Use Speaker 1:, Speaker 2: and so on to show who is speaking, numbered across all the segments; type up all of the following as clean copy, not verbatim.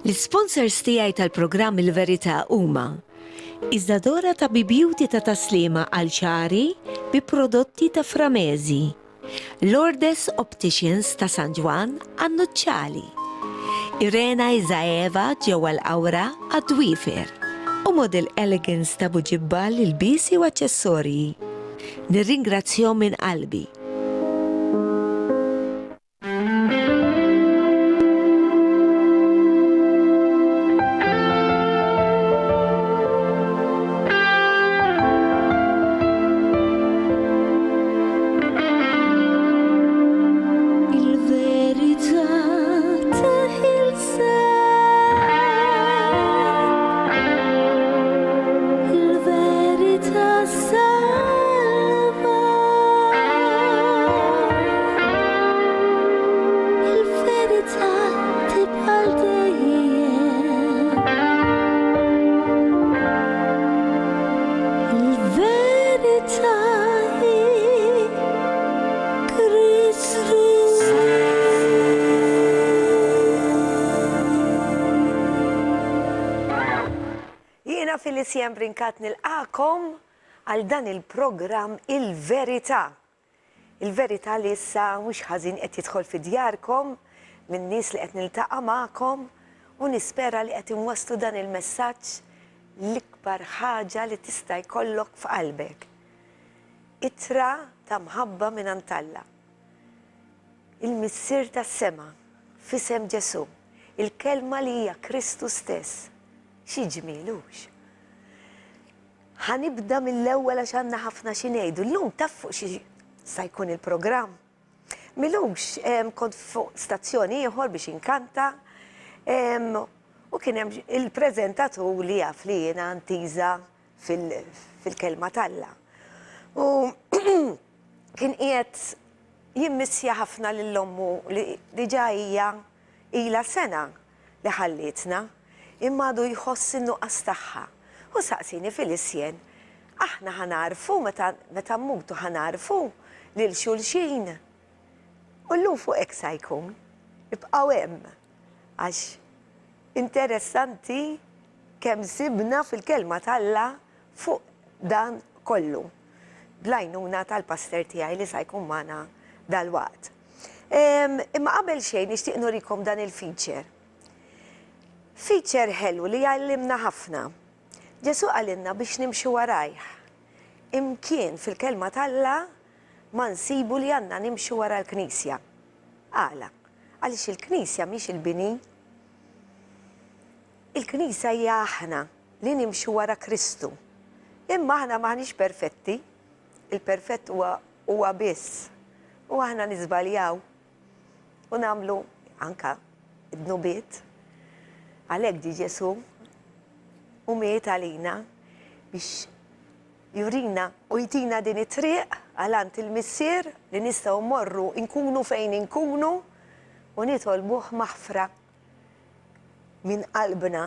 Speaker 1: L-sponsors tiegħi tal-programm Il-Verità huma Iżdadora ta' Beauty ta' taslima għal ċari bi prodotti ta' Framezi, Lourdes Opticians ta' San Ġwan għan-Nuċċali, Irena Izaeva ġewwa l-Awra għad-Dwifer u Model Elegance ta' Buġibbal il-bisi u aċċessorji. Nirringrazzjahom minn qalbi.
Speaker 2: Felicien Brinkat nilqakom għal dan il-programm Il-Verità. Il-Verità li issa mhux ħażin qed jidħol fi djarkom minn nies li qed niltaqa' magħkom u nispera li qed inwasslu dan il-messaġġ l-ikbar ħaġa li tista' jkollok f'qalbek. Ittra ta' mħabba minn Alla. Il-missier tas-sema f'isem Ġesu. Il-kelma li hija Kristu stess. Xi ġmielux. Ħanibda mill-ewwel għax għandna ħafna xi ngħidu. Llum taf fuq xi sa jkun il-programm. Milux kont fuq stazzjoni ieħor biex inkanta u kien hemm il-preżentatur li jaf li jiena antiża fil-kelma Alla. U kien qiegħed jimmissja ħafna lill-ommu li diġà hija ilha sena li ħallitna imma għadu jħoss in-nuqqas tagħha. U saqsini Felicien, aħna ħanarfu meta mmutu ħanarfu lil xulxin. U llum fuq hekk se jkun, ibqgħu hemm għax interessanti kemm sibna fil-kelma Alla fuq dan kollu. Blajnuna tal-pastor tiegħi li se jkun magħna dalwaqt. Imma qabel xejn nixtieq nurikom dan il-feature. Feature ħelu li jgħallimna ħafna. Ġesu għalinna biex nimxu warajh. Imkien fil-kelma Alla ma nsibu li għandna nimxu wara l-Knisja. Għala, għaliex il-Knisja mhix il-bini. Il-Knisja hija aħna li nimxu wara Kristu. Imma aħna maħniex perfetti. Il-perfett huwa biss. U aħna niżbaljaw u nagħmlu anka id-nubiet. Għalhekk ġie Ġesu u miet għalina biex jurina u jtina din it-triq għalant il-missier li nistgħu mmorru nkunu fejn inkunu u nitolbuh maħfra minn qalbna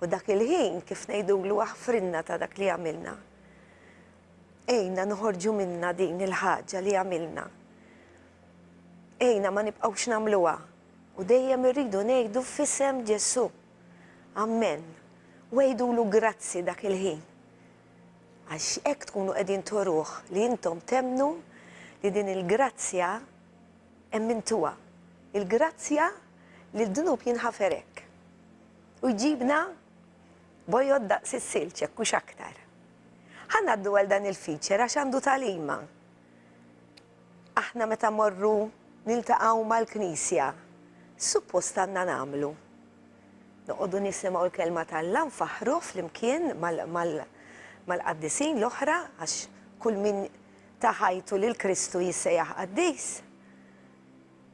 Speaker 2: u dak il-ħin kif ngħidulu aħfrinna ta' dak li għamilna. Ejna noħorġu minna din il-ħaġa li għamilna. Ejna ma nibqgħux nagħmluha u dejjem irridu ngħidu f'isem Ġesu. Amen. Wejdulu grazzi dak il-ħin. Għax hekk tkunu qegħdin toruh li intom temnu li din il-grazzja emmintuha. Il-grazzja li d-dnub jinħafer hekk. U jġibna bojod daqs is-silġ hekk hux aktar. Ħannaddu għal dan il-feature għax għandu talima. Aħna meta morru niltaqgħu mal-Knisja, suppost għandna nagħmlu. Noqogħdu nisimgħu l-kelma Alla nfaħru flimkien mal-qaddisin l-oħra għax kull min ta' ħajtu lil Kristu jissejjaħ qaddis.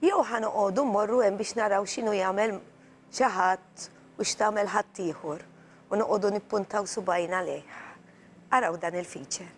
Speaker 2: Jew ħanoqogħdu mmorru hemm biex naraw x'inhu jagħmel xi ħadd u x'tagħmel ħadd ieħor u noqogħdu nippuntaw subajna lejh. Araw dan il-feature.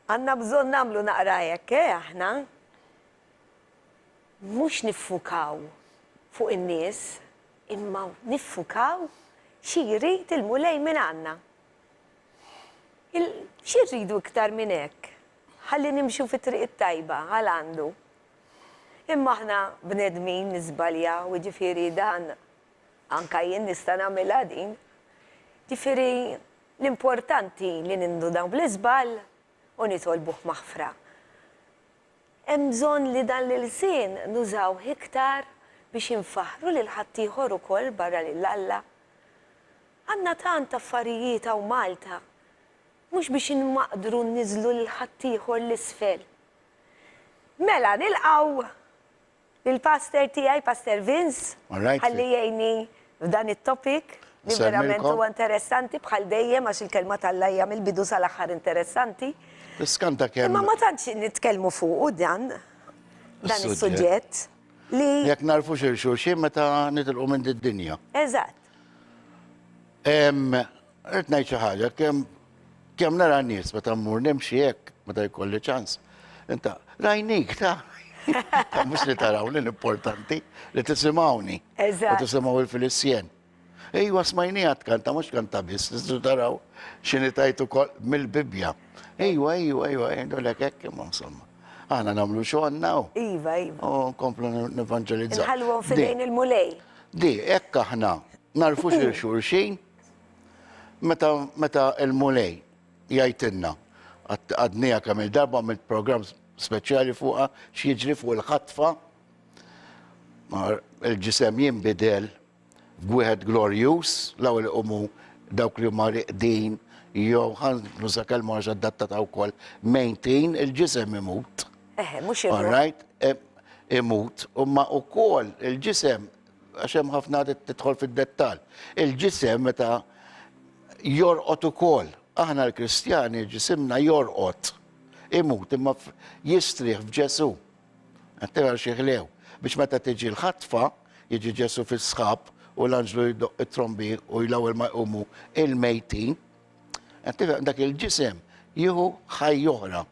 Speaker 2: Għanna bżon namlu naqra jekk, aħna. Mux niffukaw fuq in-nies, imma niffukaw xiri il-mulej minn għanna. Xirridu iktar minn hekk. Ħalli nimxu fit-triq it-tajba, għal għandu. Imma aħna bnedmin nizbalja u ġifieri dan anka jien nista' nagħmilha din. Ġifieri l-importanti li nindu dawn bl-iżbal u nitolbuh maħfra. Hemm bżonn li dan l-ilsien nużaw iktar biex infaħru lil ħaddieħor ukoll barra lil Alla. Għandna tant affarijiet hawn Malta, mhux biex inmaqdru nniżlu lil ħaddieħor l-isfel. Mela nilqgħu lill-pastor tiegħi, Pastor Vince, ħalli jgħinni f'dan it-topic li verament huwa interessanti bħal dejjem għax il-kelma tal-Alla hija mill-bidu sal-aħħar interessanti.
Speaker 3: Iskanta kemm.
Speaker 2: Imma ma tantx nitkellmu fuq dan is-suġġett li.
Speaker 3: Jekk narfu xulxin meta nitilqu minn id-dinja.
Speaker 2: Eżatt.
Speaker 3: Rrid ngħid xi ħaġa, kemm nara n-nies meta mmur nimxi hekk meta jkolli ċans. Inta rajnik ta' mhux li tarawni l-importanti li tisimgħuni.
Speaker 2: Eżatt.
Speaker 3: U tisimgħu il-Filissien. Ejwa smajnija tkanta, mhux kanta biss, tistgħu taraw x'inhi tajtu mill-Bibja. Ejwa, jgħidulek hekk imma insomma. Aħna nagħmlu xogħolna u.
Speaker 2: Iva.
Speaker 3: U nkomplu nevanġelizzaw.
Speaker 2: Inħallwhom fidejn il-mulej.
Speaker 3: Di, hekk aħna narfu xulxin meta il-mulej jgħidilna għadnija kemm il-darba mill-programm speċjali fuqha x'jiġri fuq il-ħatfa il-ġisem jinbidel f'wieħed glorjus l-ewwel iqumu dawk li huma riqdin jew ħannu sakelma adattata wkoll mejtin il-ġisem imut.
Speaker 2: Mhux
Speaker 3: All right? Imut, imma wkoll il-ġisem għax hemm ħafna tidħol fid-dettall. Il-ġisem meta jorqod ukoll. Aħna l-Kristjani ġisimna jorqod. Imut imma jistrieħ f'Ġesu. Għattira xieħlew. Biex meta tiġi l-ħatfa, jiġi Ġesu fis-sħab u l-anġlu jdoq it-trombi u l-ewwel ma jqumu il-mejtin. Għattira dak il-ġisem jieħu ħajja oħra.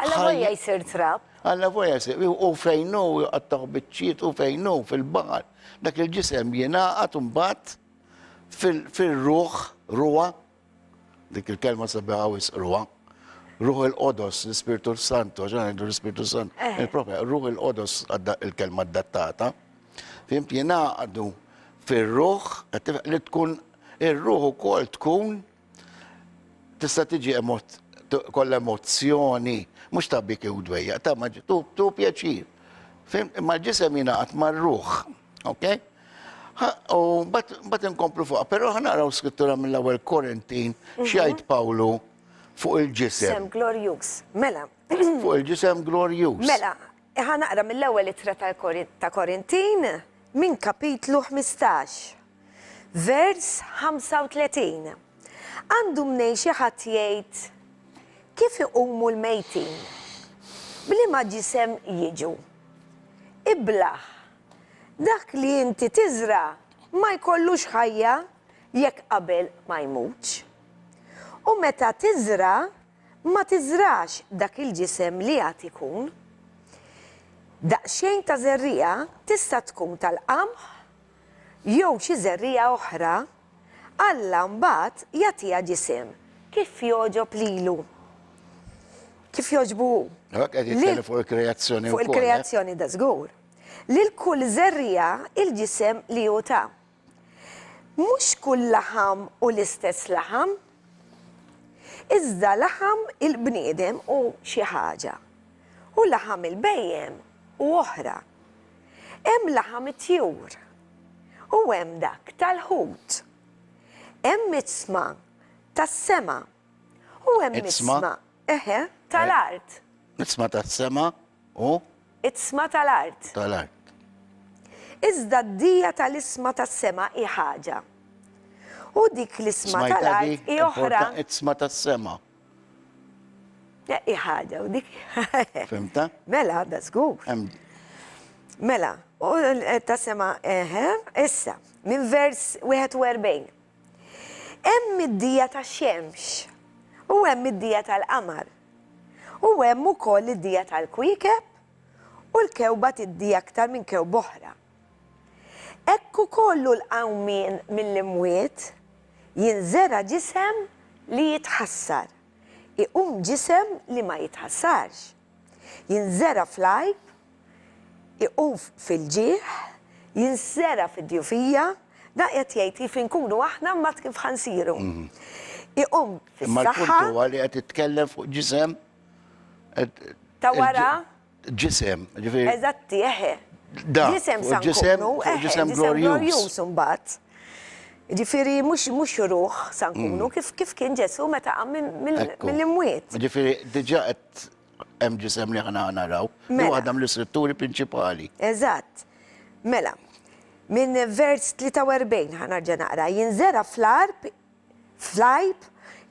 Speaker 2: Alla vojja jsir trab.
Speaker 3: Alla vojja jsir. U fejnu għattaħ biċċiet u fejnu fil-baħar. Dak il-ġisem jingħaqad imbagħad fil-ruħ, ruwa, dik il-kelma sabiħa ruwa, ruħ il-qodos, l-Spiritu Santo, ġan għandu l-Spiritu Santo, il-propja, ruħ il-qodos il-kelma adattata, fimt jingħaqadu fil-ruħ, li tkun, il-ruħ ukoll tkun, tista' tiġi kollha emozzjoni, mhux tabbik u dwejja, ta' ma tu pjaċir. Imma l-ġisem jingħaqad mar-ruħ, ok? U bat inkomplu fuqha, però ħanaraw skrittura mill-ewwel Korintin x'jgħid Pawlu fuq il-ġisem.
Speaker 2: Ġisem glorjus. Mela.
Speaker 3: Fuq il-ġisem glorjus.
Speaker 2: Mela, ħanaqra mill-ewwel ittra ta' Korintin minn kapitlu 15, vers 35. Għandu mnej xi ħadd jgħid kif iqumu l-mejtin bliema ġisem jiġu. Iblaħ. Dak li inti tiżra ma jkollux ħajja jekk qabel ma jmutx. U meta tiżra ma tiżrax dak il-ġisem li għad ikun. Daqsxejn ta' żerrija tista' tkun tal-qamħ jew xi żerrija oħra Alla mbagħad jagħtiha ġisem kif jogħġob lilu. Kif jogħġbu.
Speaker 3: Qed jitkellem fuq il-kreazzjoni wkoll.
Speaker 2: Fuq il-kreazzjoni da żgur. Lil kull żerrija il-ġisem li juta. Mhux kull laħam u l-istess laħam, iżda laħam il-bniedem u xi ħaġa. U laħam il-bejjem u oħra. Hemm laħam it-tjur u hemm dak tal-ħut. Hemm isma tas-sema u hemm isma tal-art.
Speaker 3: Isma tas-sema u
Speaker 2: Isma tal-art.
Speaker 3: Tal-art.
Speaker 2: Iżda d-dija tal-isma tas-sema hi ħaġa. U dik l-isma tal-art hi oħra.
Speaker 3: Isma tas-sema.
Speaker 2: Hi ħaġa u dik.
Speaker 3: Fimta?
Speaker 2: Mela, da żgur. Mela, u tas-sema issa, minn vers 41. Hemm id-dija tax-xemx u hemm id-dija tal-qamar. U hemm ukoll id-dija tal-kwikeb u l-kewba tiddija aktar minn kewba oħra. Ekku kollu l-qawmien mill-imwiet jinżera ġisem li jitħassar. Iqum ġisem li ma jitħassarx. Jinżera fl-għajb, iqum fil-ġieħ, jinżera fid-djufija, daqjet jgħid kif inkunu aħna mat kif ħansiru. Iqum
Speaker 3: Imma
Speaker 2: fis-saħħa
Speaker 3: l-puntu għalli għed titkellem fuq ġisem.
Speaker 2: ta' wara.
Speaker 3: Ġisem, ġifiri.
Speaker 2: Eżatti, eħe.
Speaker 3: Da,
Speaker 2: Ġisem
Speaker 3: fuq
Speaker 2: sankunu,
Speaker 3: fuq ġisem glorjus.
Speaker 2: mbagħad. Ġifieri mhux ruħ sankunu kif kien Ġesu meta qam
Speaker 3: Ekku.
Speaker 2: mill-imwiet.
Speaker 3: Ġifiri, diġa qed hemm ġisem li ħana naraw. Li
Speaker 2: Mela.
Speaker 3: waħda mill-istrutturi prinċipali.
Speaker 2: Eżatt. Mela, minn vers 43 ħanarġa naqra, jinżera fl-għajb,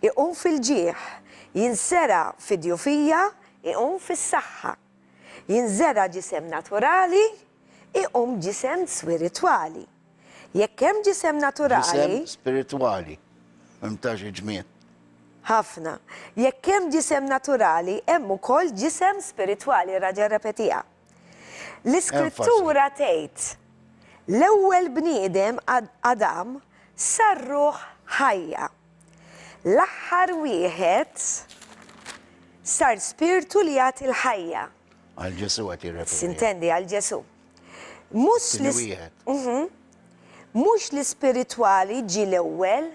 Speaker 2: iqum fil-ġieħ, jinsera fid-djufija, iqum fis-saħħa. Jinżera ġisem naturali, iqum ġisem spiritwali. Jekk hemm ġisem naturali,
Speaker 3: Ġisem spirituali. Mimtax ġmien.
Speaker 2: ħafna. Jekk hemm ġisem naturali, hemm ukoll ġisem spiritwali, raġa repetija. L-iskrittura tgħid l-ewwel bniedem Adam sarruħ ħajja. L-aħħar wieħed sar spiritu li jagħti l-ħajja.
Speaker 3: Għal ġesu għati referi.
Speaker 2: Sintendi għal Ġesu. Mhux l-ispiritwali ġi l-ewwel,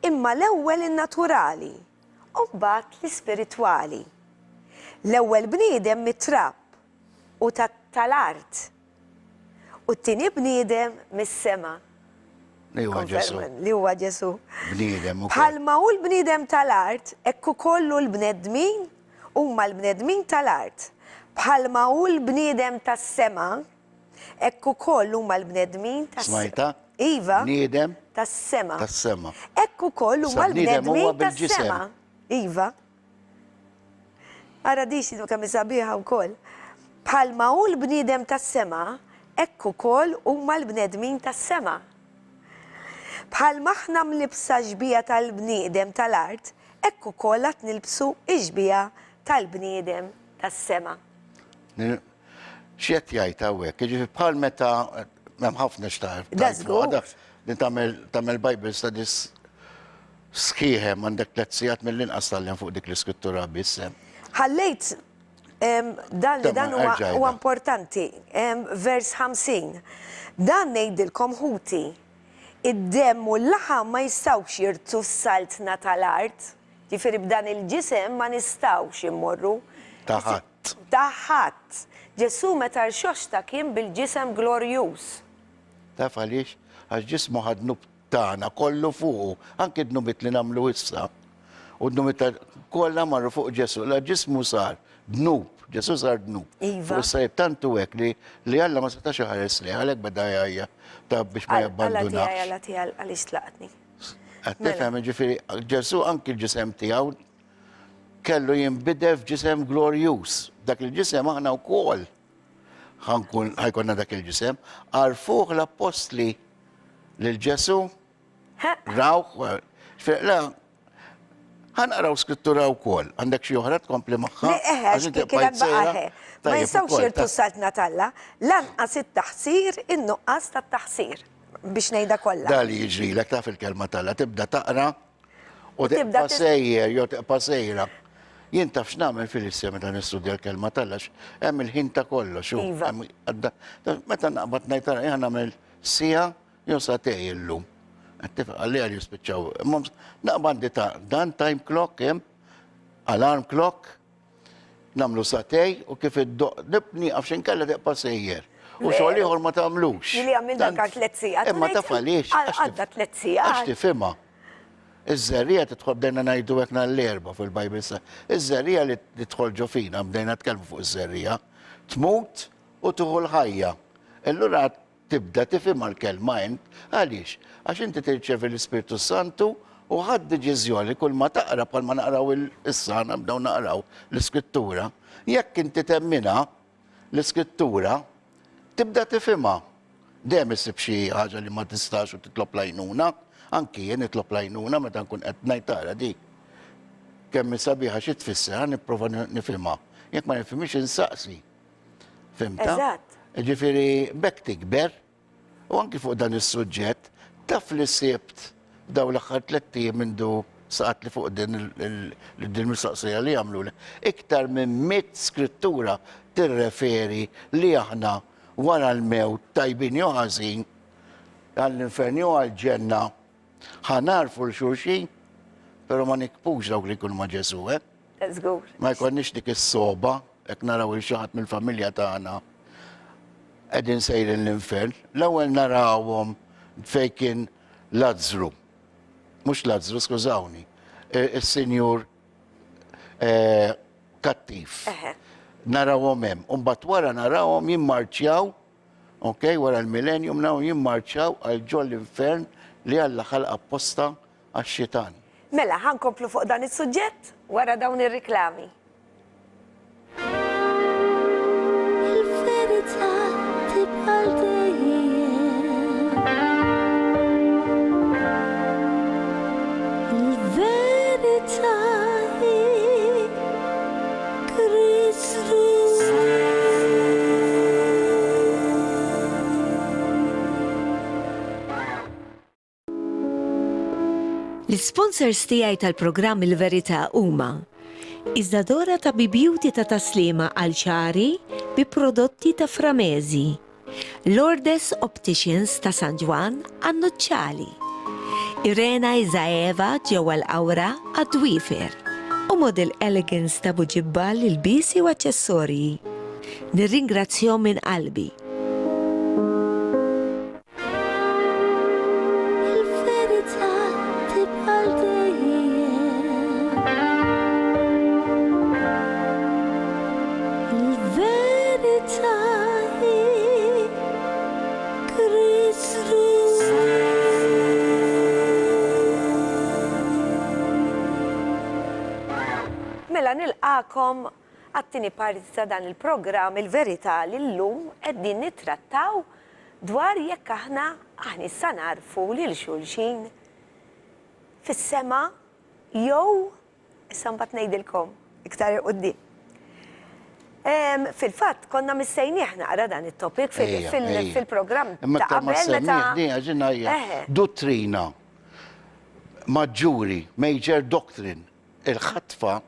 Speaker 2: imma l-ewwel in-naturali, u mbagħad l-ispiritwali. L-ewwel bniedem mit-trapp u tal-art, u t-tieni bniedem mis-sema.
Speaker 3: Li huwa ġesu.
Speaker 2: Li huwa Ġesu.
Speaker 3: Bniedem ukoll.
Speaker 2: Bħalma hu l-bniedem tal-art, ekku kollu l-bnedmin huma l-bnedmin tal-art. Bħalma hu l-bniedem tas-sema, ekku kollu huma l-bnedmin tas-sema.
Speaker 3: Smajta?
Speaker 2: Iva.
Speaker 3: Bniedem
Speaker 2: Tas-sema.
Speaker 3: tas-sema.
Speaker 2: Ekku kollu huma
Speaker 3: Sa bniedem huwa
Speaker 2: l-bnedmin
Speaker 3: bil-ġisem.
Speaker 2: tas-sema. Iva. Ara dixi kemm isabiħa wkoll. Bħalma hu l-bniedem tas-sema, ekku koll huma l-bnedmin tas-sema. Bħalma aħna mlibsa ġbija tal-bniedem tal-art, ekku koll qed nilbsu ġbija tal-bniedem tas-sema.
Speaker 3: Xiet jgħid hawnhekk, jiġifieri bħal meta hemm ħafna xtar.
Speaker 2: Da żgur.
Speaker 3: Din tagħmel Bible studies sħiħem għandek lezzijat mill-inqas tal-lem fuq dik l-iskrittura biss.
Speaker 2: Ħallejt dan li dan
Speaker 3: Tamma,
Speaker 2: huwa importanti, vers 50. Dan ngħidilkom ħuti. Id-dem u l-laħam ma jistawx jirtu s-saltna tal-art, ġifiri b'dan il-ġisem ma nistawx immorru.
Speaker 3: Taħat.
Speaker 2: Taħat. Ġesu meta r-xoxta kien bil-ġisem glorjus.
Speaker 3: Taf għaliex? Għax ġismu ħadnu tagħna kollu fuqu, anke d-numit li nagħmlu issa. U d-numit kollha marru fuq Ġesu, la ġismu sar dnub, Ġesu sar dnub.
Speaker 2: Iva.
Speaker 3: U sajb tantu hekk li Alla ma setax ħares li għalhekk beda jgħajja ta' biex ma jabbandunax.
Speaker 2: Alla tijaj, għalix tlaqtni.
Speaker 3: Għattifem, ġifiri, Ġesu anki l-ġisem tijaw kellu jimbidel f'ġisem glorjus. Dak il-ġisem aħna wkoll ħajkonna dak il-ġisem. Għarfuħ l-apostli l-Ġesu raw, ħanqraw skrittura wkoll. Għandek xi oħra tkompli magħha?
Speaker 2: Kienet baqaħe. Ma jistawx jirtu s-saltna talla, lanqas it-taħsir, innuqqas tat-taħsir. Biex ngħidha kollha.
Speaker 3: Dali jiġri l taf il-kelma talla, tibda taqra u tibda sejjer, jew tibqa sejra. Jien taf x'nagħmel fil-issja meta nistudja l-kelma talla, hemm il-ħin ta' kollox. Meta naqbad ngħid tara jien nagħmel sija jew satej illum. Għalli għal jispiċċaw. Naqbad ta' dan time clock hemm, alarm clock, namlu satej u kif id-doq nibni għafxin kalla teqpa sejjer. U xogħol ieħor ma tagħmlux.
Speaker 2: Li għamil dak 3 sigħat.
Speaker 3: Imma taf għaliex.
Speaker 2: Għadda 3 sigħat.
Speaker 3: Għax tifhimha. Iż-żerrija tidħol bdejna ngħidu hekk l-erba' fil-Bible sa. Iż-żerrija li tidħol ġofina bdejna tkellmu fuq iż-żerrija, tmut u tuħu l-ħajja. Allura tibda tifhimha l-kelma int għaliex? Għax inti tirċevi l-Ispirtu Santu u ħadd deċiżjoni kull ma taqra bħal ma naqraw is-sana bdew naqraw l-iskrittura. Jekk inti temmina l-iskrittura, tibda tifhimha. Dejjem issib xi ħaġa li ma tistax u titlob lajnuna, anki jien nitlob lajnuna meta nkun qed ngħid tara dik. kemm sabiħa xi tfisser, nipprova nifhimha. Jekk ma nifhimix insaqsi. Fimta?
Speaker 2: Eżatt.
Speaker 3: Ġifieri bekk tikber u anki fuq dan is-suġġett taf li sibt daw l-aħħar 3 ijiem mindu saqat li fuq din mistoqsija li jagħmlu li. Iktar minn 100 skrittura tirreferi li aħna wara l-mewt tajbin jew ħażin għall-infern jew għall-ġenna ħanarfu l-xulxin, pero ma nikpux dawk li jkunu ma' Ġesu,
Speaker 2: Żgur.
Speaker 3: Ma jkollniex dik is-soba, jekk naraw il xi ħadd mill-familja tagħna qegħdin sejrin l-infern, l-ewwel narawhom fejn kien Lazzru. Mhux Lazzru, skużawni. Is-Sinjur Kattif. Narawhom hemm. U mbagħad wara narawhom jimmarċjaw, okay, wara l-millennium narawhom jimmarċjaw għal ġol l-infern li Alla ħalaq apposta għax-xitan.
Speaker 2: Mela, ħankomplu fuq dan is-suġġett wara dawn ir-riklami.
Speaker 1: Il-verità tibqa' dejjem. Il-verità hi Kristus. L-sponsors tiegħi tal-programm Il-Verità huma Iżdadora ta' Beauty ta' taslima għal ċari bi prodotti ta' Framezi, Lourdes Opticians ta' San Juan għannuċċali, Irena Izaeva ġewwa l-Awra għad-Dwifer u Model Elegance ta' Buġibbal il-bisi u aċċessorji. Nirringrazzjahom minn qalbi. Il-verità tibqa' dejjem. Il-verità hi Kristus.
Speaker 2: Mela nilqakom għattini parti ta' dan il-programm Il-Verità li l-lum qegħdin nittrattaw dwar jekk aħna issa narfu lil xulxin fis-sema jew issa mbagħad ngħidilkom iktar quddiem. Fil-fatt konna missejnieh naqra dan it-topic fil-programm ta' qabel meta
Speaker 3: dottrina maġġuri, major doctrine, il-ħatfa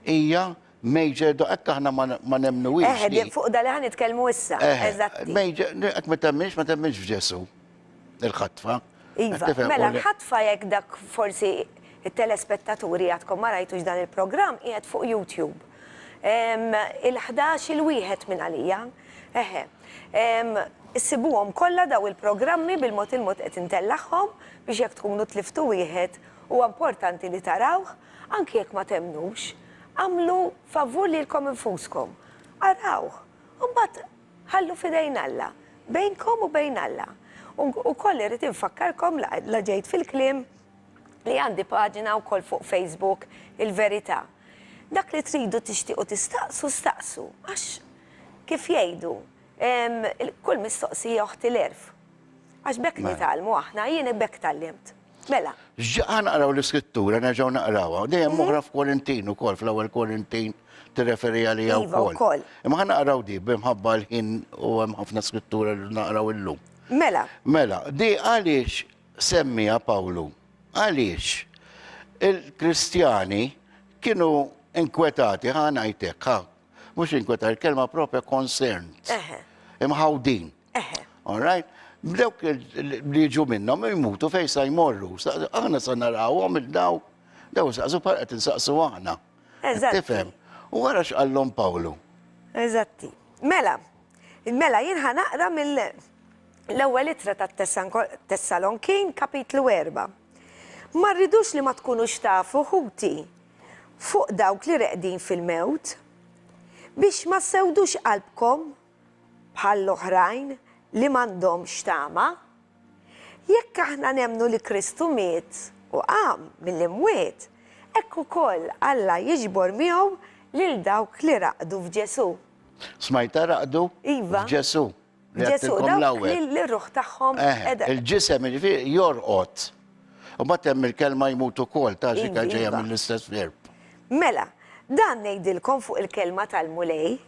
Speaker 3: hija major hekk aħna ma nemnuwix.
Speaker 2: Fuq da li ħan nitkellmu issa. Eżatti.
Speaker 3: Hekk ma temminx f'Ġesu il-ħatfa.
Speaker 2: Iva, mela l-ħatfa jekk dak forsi il-telespettaturi għadkom ma rajtux dan il-programm qiegħed fuq YouTube. Il-11 il-wieħed minn għalija. Issibuhom kollha daw il-programmi bil-mod il-mod qed intellaħħom biex jekk tkunu tliftu wieħed huwa importanti li tarawh anke jekk ma temnux. Għamlu favur lilkom infuskom. Arawh. U mbagħad ħallu fidejn Alla. Bejnkom u bejn Alla. U koll irrid infakkarkom la ġejt fil-kliem li għandi paġina wkoll fuq Facebook Il-Verità. Dak li tridu tixtiequ tistaqsu staqsu, għax kif jgħidu, kull mistoqsija oħti l-erf. Għax bekk nitalmu aħna, jien bekk tallimt. Mela.
Speaker 3: Ġaqan naqraw l-iskrittura, nerġgħu naqrawha. Dejjem moħra f'Korintin ukoll, fl-ewwel Korintin tirreferi għalija wkoll. Imma ħa naqraw di b'imħabba l-ħin u hemm ħafna skrittura li naqraw illum.
Speaker 2: Mela.
Speaker 3: Mela, di għaliex semmija Pawlu? Għaliex il-Kristjani kienu inkwetati, ħanajtek, mux inkwetati, kelma propja concerned. Imħawdin. All right? Dawk li ġu minnom jmutu fej sa jmorru. Aħna sa narawhom il-daw, daw saqsu parqet insaqsu aħna. Tifhem. U għara x'qallhom Pawlu.
Speaker 2: Eżatti. Mela jien ħanaqra mill-ewwel ittra tat-Tessalonkin kapitlu 4. Ma rridux li ma tkunux tafu ħuti fuq dawk li reqdin fil-mewt biex ma sewdux qalbkom bħal l-oħrajn li m'għandhom xtama. Jekk aħna nemnu li Kristu miet u qam mill-imwiet, hekk ukoll Alla jiġbor miegħu lil dawk li raqdu f'Ġesu.
Speaker 3: Smajta raqdu?
Speaker 2: Iva.
Speaker 3: F'Ġesu.
Speaker 2: Ġesu, dawk li r-ruħ tagħhom
Speaker 3: il-ġisem jorqot. U mbagħad hemm il-kelma jmutu ukoll ta' xi ġejja mill-istess verb.
Speaker 2: Mela, dan ngħidilkom fuq il-kelma tal-mulej,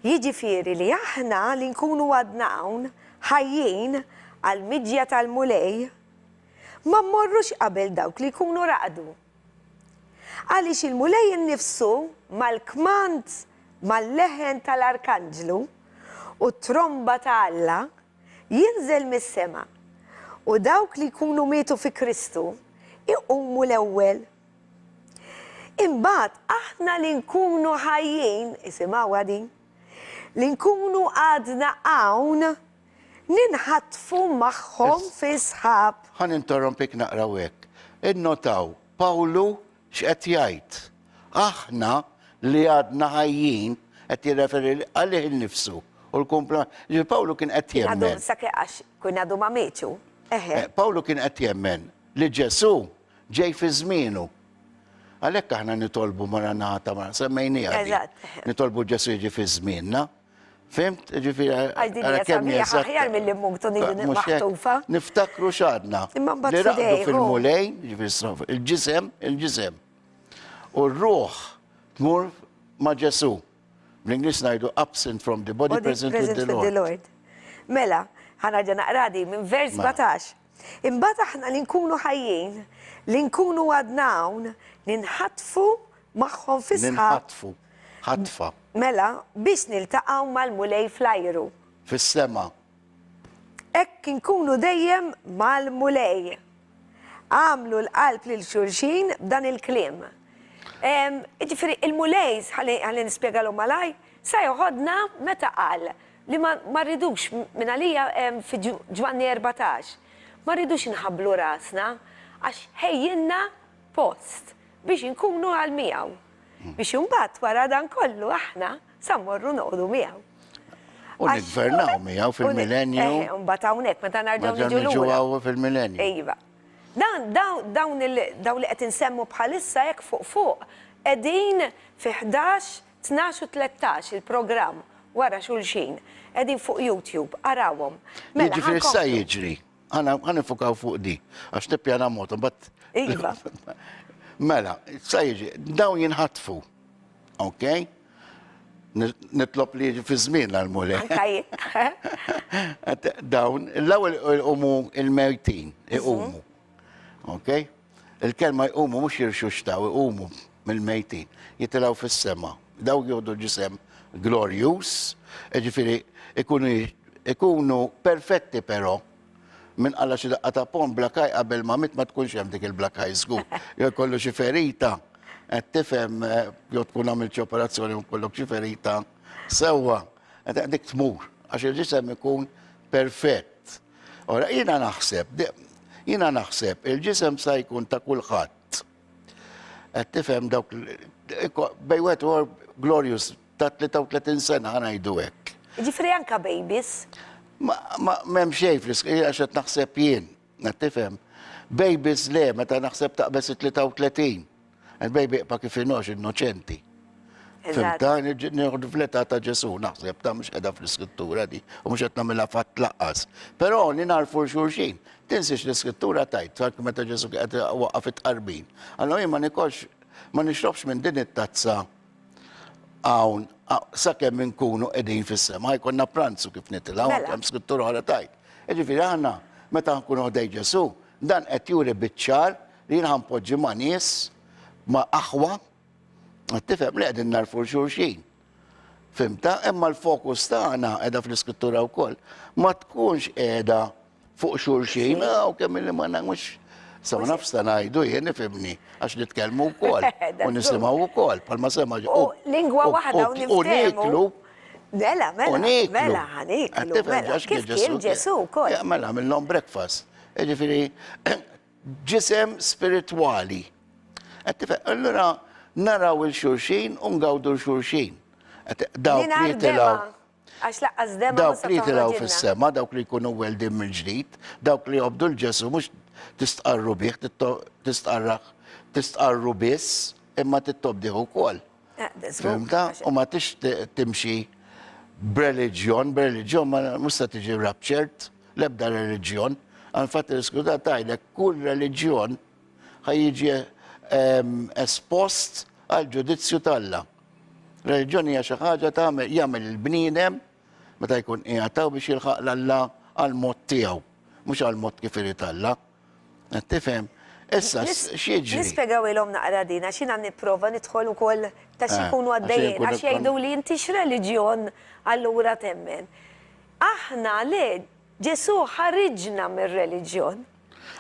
Speaker 2: jiġifieri li aħna li nkunu għadna hawn ħajjin għal-midja tal-mulej ma mmorrux qabel dawk li jkunu raqdu. Għaliex il-mulej innifsu mal-kmand mal-leħen tal-Arkanġlu u tromba ta' Alla jinżel mis-sema u dawk li jkunu mietu fi Kristu iqumu l-ewwel. Imbagħad aħna li nkunu ħajjin, isimgħu din, li nkunu għadna hawn ninħatfu magħhom fi sħab.
Speaker 3: Ħan interrompik naqra hekk. Innotaw, Pawlu x'qed jgħid. Aħna li għadna ħajjin qed jirreferi għalih innifsu. U l-kumpla, Pawlu kien qed jemmen.
Speaker 2: Għadu sakke għax kun għadu ma meċu.
Speaker 3: Pawlu kien qed jemmen li Ġesu ġej fi żmienu. Għalhekk aħna nitolbu Maranata ma semmejnija.
Speaker 2: Eżatt.
Speaker 3: Nitolbu Ġesu jiġi fi żmienna. Fimt? Ġifieri
Speaker 2: Għajdini jasamija ħaħjar mill-li mungtu nidin maħtufa.
Speaker 3: Niftakru xadna.
Speaker 2: Imma mbagħad
Speaker 3: Li raqdu
Speaker 2: fidejhom.
Speaker 3: fil-mulej, ġifieri il-ġisem. U r-ruħ tmur ma' Ġesu. Bl-Inglis ngħidu absent from the body, present with the Lord.
Speaker 2: Mela, ħanarġa naqradi minn vers 17. Imbagħad aħna li nkunu ħajjin, li nkunu għadna hawn, ninħatfu magħhom fi sħab.
Speaker 3: Ninħatfu. Ħatfa.
Speaker 2: Mela, biex niltaqgħu mal-mulej flajru.
Speaker 3: Fis-sema.
Speaker 2: Ekk nkunu dejjem mal-mulej. Għamlu l-qalb lil xulxin b'dan il-klim. Ġifieri il-mulej, ħalli nispjegalhom malaj, sa joħodna meta qal li ma rridux minn għalija fi Ġwanni 14. Ma rridux inħabblu rasna għax ħejjinna post biex nkunu għal miegħu. Biex imbagħad wara dan kollu aħna sa mmorru noqogħdu miegħu.
Speaker 3: U nigvernaw miegħu fil-millenju.
Speaker 2: Mbagħad hawnhekk meta narġgħu niġu lura.
Speaker 3: Ġewwa fil-millenju.
Speaker 2: Ejva. Dawn li qed insemmu bħalissa hekk fuq qegħdin fi 11, 12 u 13 il-programm wara xulxin. Qegħdin fuq YouTube, arawhom.
Speaker 3: Jiġifieri issa jiġri. Ħan nifukaw fuq di, għax tippjana moto, bat.
Speaker 2: Iva.
Speaker 3: Mela, sa jiġi, dawn jinħatfu, ok? Nitlob li jiġi fi żmien għal-mulej. Dawn, l-ewwel iqumu il-mejtin, iqumu, ok? Il-kelma iqumu mhux jirxuxtaw, iqumu mill-mejtin, jitilgħu fis-sema. Daw jgħodu ġisem glorious, ġifieri ikunu perfetti però, minn għalla xi daqqa ta' pom blakaj qabel ma mit ma tkunx hemm dik il-blakaj żgur. Jew kollu xi ferita, qed tifhem jew tkun għamilt xi operazzjoni u kollok xi ferita sewwa, qed dik tmur għax il-ġisem ikun perfett. Ora jiena naħseb il-ġisem sa jkun ta' kulħadd. Qed tifhem dawk bejwet u glorious ta' 33 sena ħanajdu hekk.
Speaker 2: Ġifri anka babies.
Speaker 3: Mem xej frisk, għax qed naħseb jien, tifhem. Babies le, meta naħseb taqbes 33. Il-baby pa' kif inox innoċenti. Fimta, nieħdu fl-età ta' Ġesu, naħseb ta' mhux qiegħda fl-iskrittura di, u mhux qed nagħmilha fatt laqqas. Però li narfu xulxin, tinsix l-iskrittura tajt, fark meta Ġesu qed waqaf it-qarbin. Allora jien ma nixrobx minn din it-tazza hawn sakemm inkunu qegħdin fis-sema, ħajkonna pranzu kif nitilgħu hemm skrittura oħra tajt. Jiġifieri aħna meta nkunu ħdej Ġesu, dan qed juri biċ-ċar li jien ħanpoġġi ma' nies ma' aħwa, tifhem li qegħdin narfu xulxin. Fimta, imma l-fokus tagħna qiegħda fl-iskrittura wkoll ma tkunx qiegħda fuq xulxin, u kemm li ma nagħmux sa ma nafx ta' ngħidu jien nifhimni għax nitkellmu wkoll u nisimgħu wkoll bħalma sema
Speaker 2: U lingwa waħda u niftehmu. Mela, ħaniklu. Kif kien Ġesu wkoll.
Speaker 3: Mela, minnhom breakfast. Ġifieri ġisem spiritwali. Allura naraw il-xulxin u ngawdu l-xulxin. Dawk li tilgħu.
Speaker 2: Għax laqqas dema.
Speaker 3: Dawk li tilgħu fis-sema, dawk li jkunu weldin mill-ġdid, dawk li jobdu l-Ġesu mhux tistqarru bih, tistqarru biss, imma tittobdiħu wkoll. Fimta? U ma tix timxi b'reliġjon ma mhux se tiġi raptured, l-ebda reliġjon. Infatti l-Iskritura tgħidlek kull reliġjon ħajjiġi espost għal ġudizzju tal-Alla. Reliġjoni hija xi ħaġa jagħmel il-bniedem meta jkun qiegħed biex jilħaq l-Alla għal mod tiegħu, mhux għal mod kif irid Alla. Qed tifhem? Issa x'jiġri?
Speaker 2: Nispjegaw ilhom naqra dina x'ina nipprova nidħol ukoll ta' xi jkunu għaddejjin għax jgħidu li inti x'reliġjon allura temmen. Aħna le Ġesu ħariġna mir-reliġjon.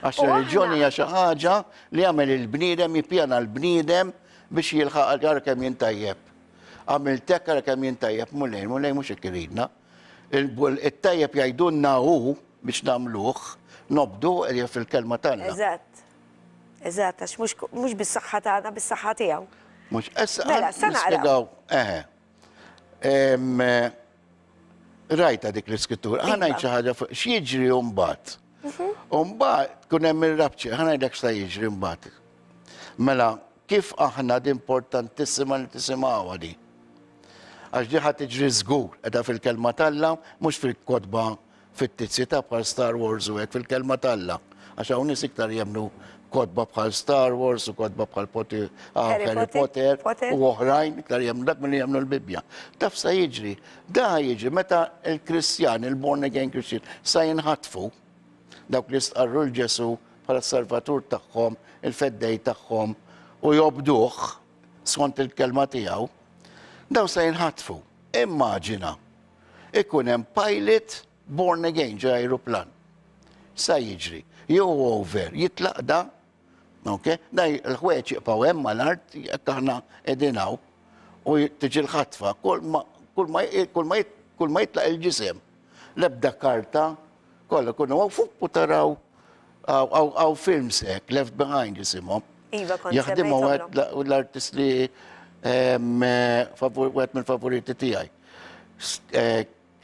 Speaker 3: Għax reliġjoni hija xi ħaġa li jagħmel il-bniedem jippjana l-bniedem biex jilħaq għal kemm jintajjeb. Għamiltek għal kemm jintajjeb mulejn mhux hekk iridna. It-tajjeb jgħidulna hu biex nagħmluh nobdu fil-kelma tagħna.
Speaker 2: Eżatt, għax mhux bis-saħħa tagħna, bis-saħħa tiegħu.
Speaker 3: Mhux issa
Speaker 2: nispjegaw.
Speaker 3: Rajta dik l-iskrittura, ħanajt xi ħaġa x'jiġri mbagħad. Mbagħad kun hemm ir-rabċi, ħanajdek x'ta jiġri mbagħad. Mela, kif aħna importantissima li tisimgħuha di. Għax di ħadd tiġri żgur qiegħda fil-kelma talla, mhux fil-kotba fit-tizzita bħal Star Wars u hekk fil-kelma talla. Għax hawn nies iktar jemmnu kotba bħal Star Wars u kotba bħal Harry Potter u oħrajn iktar jemmnu dak milli jemmnu l-Bibja. Taf sa jiġri, da jiġri meta il-Kristjan, il-born again Christian, sa jinħatfu dawk li stqarru l-Ġesu bħala salvatur tagħhom, il-feddej tagħhom u jobduh skont il-kelma tiegħu, daw sa jinħatfu. Immaġina, ikun hemm pilot born again ġe ajruplan. Sa jiġri, jew over, jitlaq da, ok? Daj l-ħweċ jiqpaw hemm mal-art, jekk aħna qegħdin hawn u tiġi l-ħatfa, kull ma jitlaq il-ġisem. L-ebda karta, kollha kunu għaw fuq u taraw għaw films hekk, Left Behind jisimhom.
Speaker 2: Iva, kont
Speaker 3: Jaħdimhom l-artist li għet mill-favoriti tiegħi.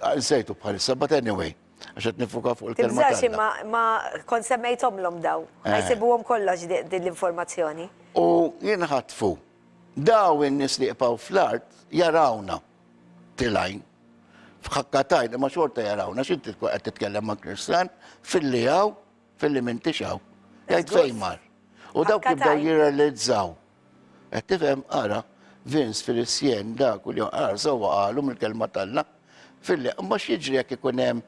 Speaker 3: Nsejtu bħalissa, but anyway, għaxet nifuka fuq il-kelma
Speaker 2: Tibżax ma kont semmejthom l-om daw, ħajsibuhom kollox din l-informazzjoni.
Speaker 3: U jinħatfu, daw in-nies li jqpaw fl-art jarawna tilajn, f'ħakkatajn, ma xorta jarawna, xinti qed titkellem ma' Kristjan, fil-li għaw, fil-li mintixaw, jgħid fejmar. U dawk jibdaw jirrealizzaw. Qed tifhem ara, Vince fil-Sien dak u li għara sewwa qalu mill-kelma tagħna, fil-li ma x'jiġri jekk ikun hemm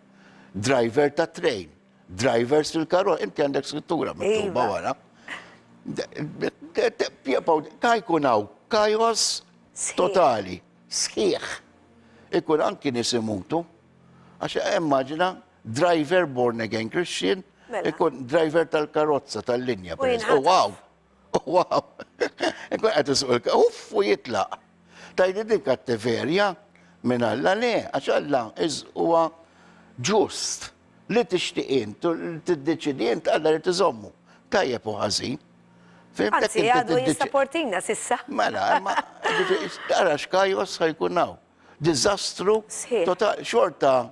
Speaker 3: driver ta' train, drivers fil-karro, inti għandek scrittura mittuba wara. Ta' jkun hawn kajos totali, sħiħ. Ikun anki nisimutu, għax immaġina driver born again Christian, ikun driver tal-karozza tal-linja. Wow! Ikun għed isqulka, u jitlaq. Tajdi dik għat-teverja minn Alla le, għax Alla huwa ġust li tixtiqin, tiddeċidin Alla li tiżommu. Tajjeb u ħażin.
Speaker 2: Anzi, għadu jistaportina sissa.
Speaker 3: Mela, għara xkajos ħajkunaw. Dizastru, xorta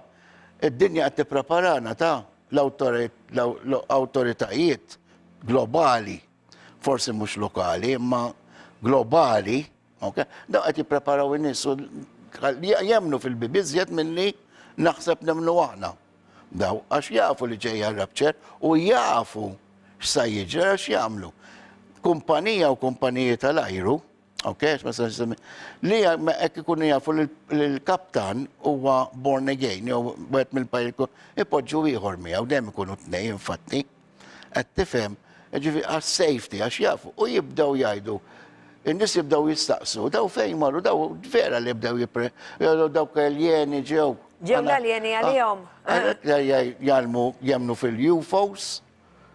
Speaker 3: id-dinja għat preparana ta' l-autoritajiet globali, forsi mux lokali, imma globali, daw għat jipreparaw in-nies jemnu fil-bibizjet minni naħseb nemnu aħna. Daw, għax jafu li ġejja rabċer u jafu x'sa jiġri għax jagħmlu. Kumpanija u kumpaniji tal-ajru, li jekk ikunu jafu l-kaptan huwa born again, jew wieħed mill-pajjiż ipoġġu ieħor miegħu dejjem ikunu tnejn infatti. Qed tifhem, ġifieri għas-safety għax jafu u jibdew jgħidu. In-nies jibdew jistaqsu, daw fejn marru, daw vera li jibdew dawk aljeni ġew.
Speaker 2: Ġew l-aljeni għalihom.
Speaker 3: Jemnu fil-UFOs.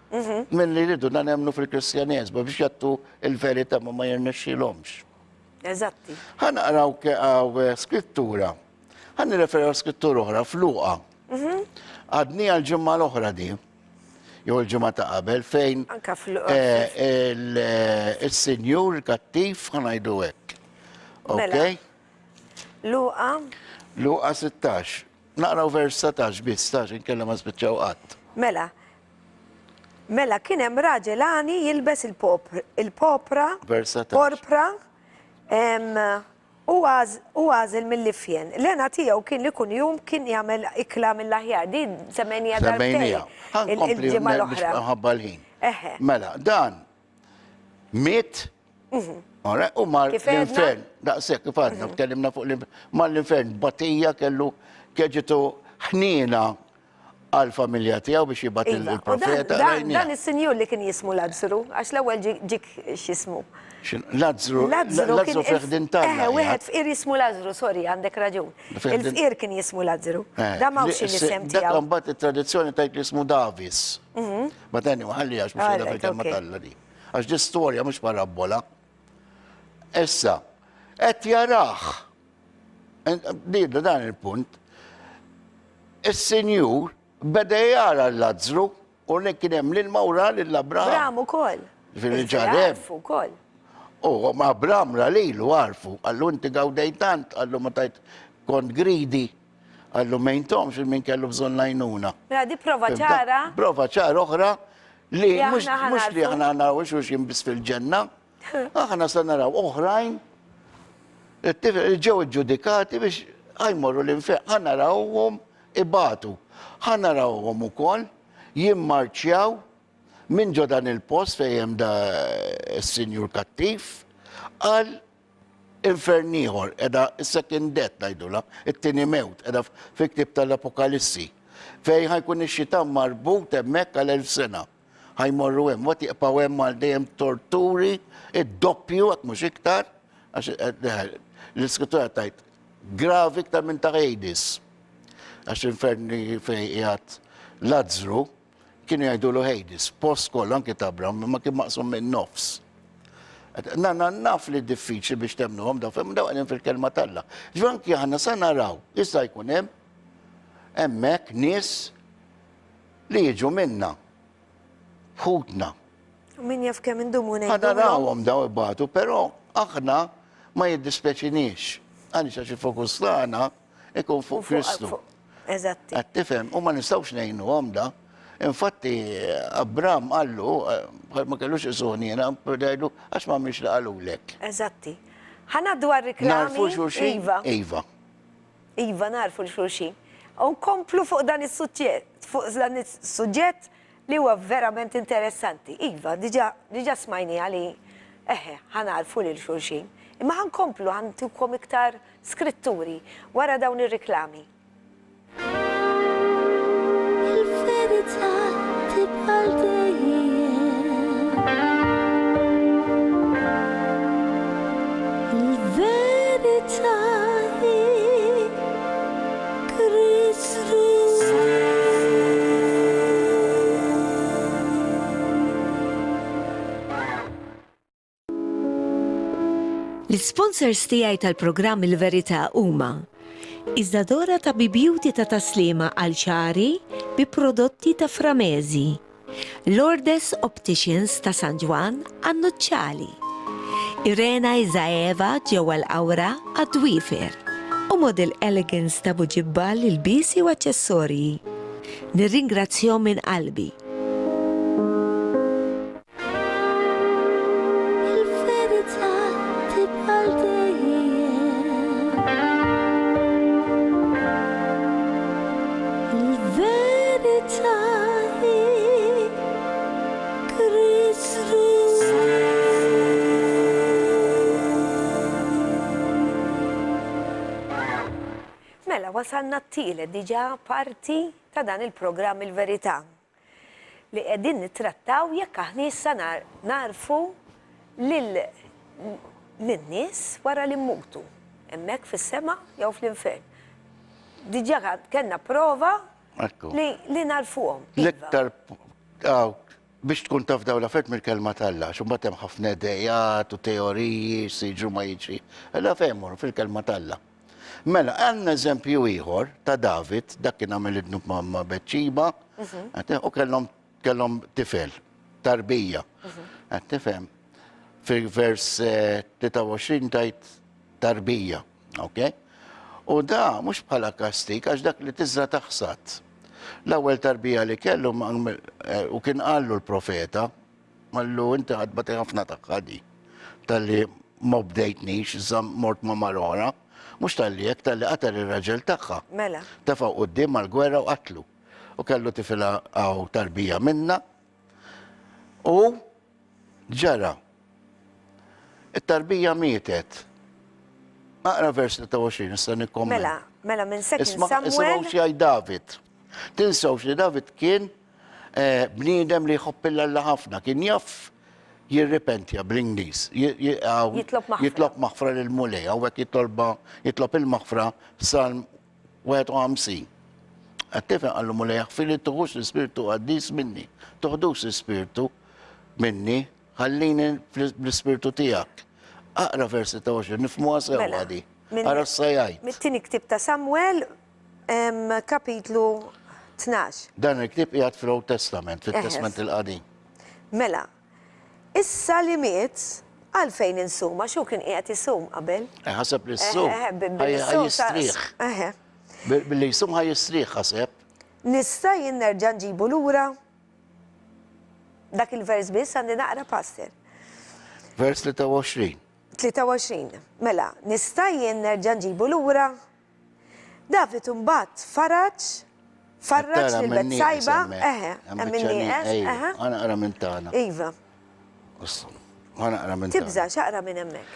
Speaker 3: Minn li rridu nemnu fil-Kristjaneżmu biex jattu il-verità ma jirnexxilhomx.
Speaker 2: Eżatti.
Speaker 3: Ħanaqraw għaw skrittura. Ħan nirreferaw skrittura oħra f'Luqa. Għadni għal-ġimma l-oħra di, jew il-ġimma ta' qabel, fejn il-senjur kattif ħanajdu hekk. Ok?
Speaker 2: Luqa.
Speaker 3: Luqa 16. Naqraw vers 17 biss, 16 inkella ma spiċċaw qatt.
Speaker 2: Mela, kien hemm raġel għani jilbes il-porpra u għażel mill-lifjen. L-għena tiegħu kien li kun jum kien jagħmel ikla mill-aħjar. Di semmenija darbtej il-ġimgħa l-oħra.
Speaker 3: Ħabba l-ħin. Mela, dan miet U mar
Speaker 2: Kif edna?
Speaker 3: l-infern, daqsek, kif għadna, tkellimna fuq l-infern, mar l-infern, batija kellu kieġitu ħnina għal-familja tiegħu biex jibat
Speaker 2: Iva, u
Speaker 3: il-profeta.
Speaker 2: dan is-sinjur li kien jismu Lazzaru, għax l-ewwel ġik x'ismu.
Speaker 3: Lazzaru feħdin
Speaker 2: wieħed fqir jismu Lazzaru, sorry, għandek raġun. Il-fqir kien jismu Lazzaru. Da mawx il-isem
Speaker 3: Dak
Speaker 2: tiegħu.
Speaker 3: mbagħad it-tradizzjoni tajt li jismu Davis. Ma tani ħalli għax mhux qiegħda fil-kelma Talla di. Għax di storja mhux parabbola. Issa, qed jarah. Dida dan il-punt. Is-Sinjur beda jara l-Lazzaru u kien hemm l-mawra lill-Abraham.
Speaker 2: Bram ukoll.
Speaker 3: Fil-ġareb.
Speaker 2: ukoll.
Speaker 3: U ma Abraham lilu għarfu, għallu inti għawdejtant, għallu ma tajt kont gridi, għallu ma jintomx minn kellu bżon lajnuna.
Speaker 2: Mela di prova ċara.
Speaker 3: Prova ċara oħra li
Speaker 2: Li
Speaker 3: mux
Speaker 2: aħna
Speaker 3: li
Speaker 2: ħanarfu.
Speaker 3: ħana naraw xux jimbis fil-ġenna, aħna sa naraw oħrajn, ġew ġudikati biex għajmorru l-infer, ħanarawhom ibatu, ħanarawhom ukoll jimmarċjaw minn ġo dan il-post fejjem da s-Sinjur Kattif għal inferniħor, edha s-second death najdula, it-tini mewt, edha fiktib tal-Apokalissi. Fej ħajkun ix-xita marbut emmek għal 1000 sena. Ħajmorru hemm, wat jiqpaw hemm għal dejjem torturi, id-doppju għak mhux iktar, l-iskrittura tajt gravi iktar minn ta' Hades. Għax inferni fej jgħat Lazzaru, kienu jgħidulu Hades, post kollu anki ta' Abraham, ma kien maqsum minn nofs. Naf li diffiċli biex temnuhom da' fem da' għanin fil-kelma Talla. Ġvanki ħanna sa naraw, jista' jkun hemm hemmhekk nies li jiġu minna, ħutna.
Speaker 2: Min jaf kemm indumu
Speaker 3: Ħana rawhom daw ibatu, però aħna ma jiddispeċinix. Għaliex għax il-fokus tagħna ikun fuq Kristu.
Speaker 2: Eżatti.
Speaker 3: Għat tifhem, u ma nistgħux ngħinuhom da. Infatti, Abraham għallu, ma kellux iżoni, għajdu, għax ma miex li għallu lek.
Speaker 2: Eżatti. Ħanaddu għal-riklami.
Speaker 3: Narfu xurxin?
Speaker 2: Iva.
Speaker 3: Iva.
Speaker 2: Iva, narfu l-xurxin. U nkomplu fuq dan is-suġġett li huwa verament interessanti. Iva, diġa smajni għali, ħanarfu l-xurxin. Imma ħankomplu, ħantukom iktar skritturi wara dawn ir-riklami.
Speaker 4: Il-verità tibqal dejjem. Il-verità hi Kristu.
Speaker 1: L-sponsors tiegħi tal-programm Il-Verità huma Iżdadora ta' Beauty ta' taslima għal ċari bi prodotti ta' Framezi, Lourdes Opticians ta' San Juan Annucciali, Irena Izaeva ġewwa l-Awra għad-Dwifer u Model Elegance ta' Buġibbal il-bisi u aċċessorji. Nirringrazzjahom minn qalbi.
Speaker 4: Il-verità tibqal dejjem. Il-verità hi Kristu.
Speaker 2: Mela, wasalna t-tielet diġa parti ta' dan il-programm Il-Verità li qegħdin nittrattaw jekk aħna issa narfu lin-nies wara li mmutu. Hemmhekk fis-sema jew fl-infern. Diġa kellna prova
Speaker 3: Ekku.
Speaker 2: li narfuhom.
Speaker 3: L-iktar, biex tkun taf daw l-affett mill-kelma Talla, xumbat hemm ħafna idejat u teoriji, siġu ma jiġri. Ella femmur fil-kelma Talla. Mela, għanna eżempju ieħor ta' David, dak kien għamil id-nub ma' Beċiba, u kellhom tifel, tarbija. Tifhem, fil-vers 23 tajt tarbija, ok? U da, mux bħala kastik, għax dak li tizra taħsat. L-ewwel tarbija li kellu u kien qallu l-profeta, mallu inti ħadbati ħafna taħħadi, tal-li ma bdejtnix, mort ma marora, mux tal-li jek tal-li qatar il-raġel taħħa.
Speaker 2: Mela.
Speaker 3: Tafa qoddim mal-gwerra u qatlu. U kellu tifila għaw tarbija minna. U ġara. it-tarbija mietet. Naqra vers 23, nista' nikkomment.
Speaker 2: Mela minn Second
Speaker 3: Ismaw
Speaker 2: Samuel.
Speaker 3: xi David. Tinsawx li David kien bniedem li jħobbilla ħafna, kien jaff jirrepentja bl-Inglis.
Speaker 2: Jitlob maħfra.
Speaker 3: Jitlob maħfra l-mulej, għawek jitlob il-maħfra Salm 51. Għattifem għallu mulej, għafili tuħux l-spiritu għaddis minni, tuħdux l-spiritu minni, ħallini bl-spiritu tijak. Aqra versi ta' 20, nifmu għasew
Speaker 2: Mela,
Speaker 3: għadi.
Speaker 2: minn-
Speaker 3: Għara s-sajajt.
Speaker 2: Mit-tieni ktib ta' Samuel, kapitlu 12.
Speaker 3: Dan il-ktib jgħat fil-Old Testament, fil-Testament il-qadim.
Speaker 2: Mela, issa li miet, għalfejn insuma, xu kien qiegħed isum qabel?
Speaker 3: Ħaseb li s-sum,
Speaker 2: bil-sum ta'
Speaker 3: ħajistriħ. Billi s-sum ħajistriħ, ħaseb.
Speaker 2: Nista' jien nerġa' nġibu lura. Dak il-vers biss għandi naqra passer.
Speaker 3: Vers 23.
Speaker 2: 23. Mela, nista' jien nerġa' nġibu lura. David imbagħad farraġ lil Betsajba,
Speaker 3: Għana għara minn tana.
Speaker 2: Iva,
Speaker 3: Għana għara minn tana.
Speaker 2: tibża xaqra minn hemmhekk.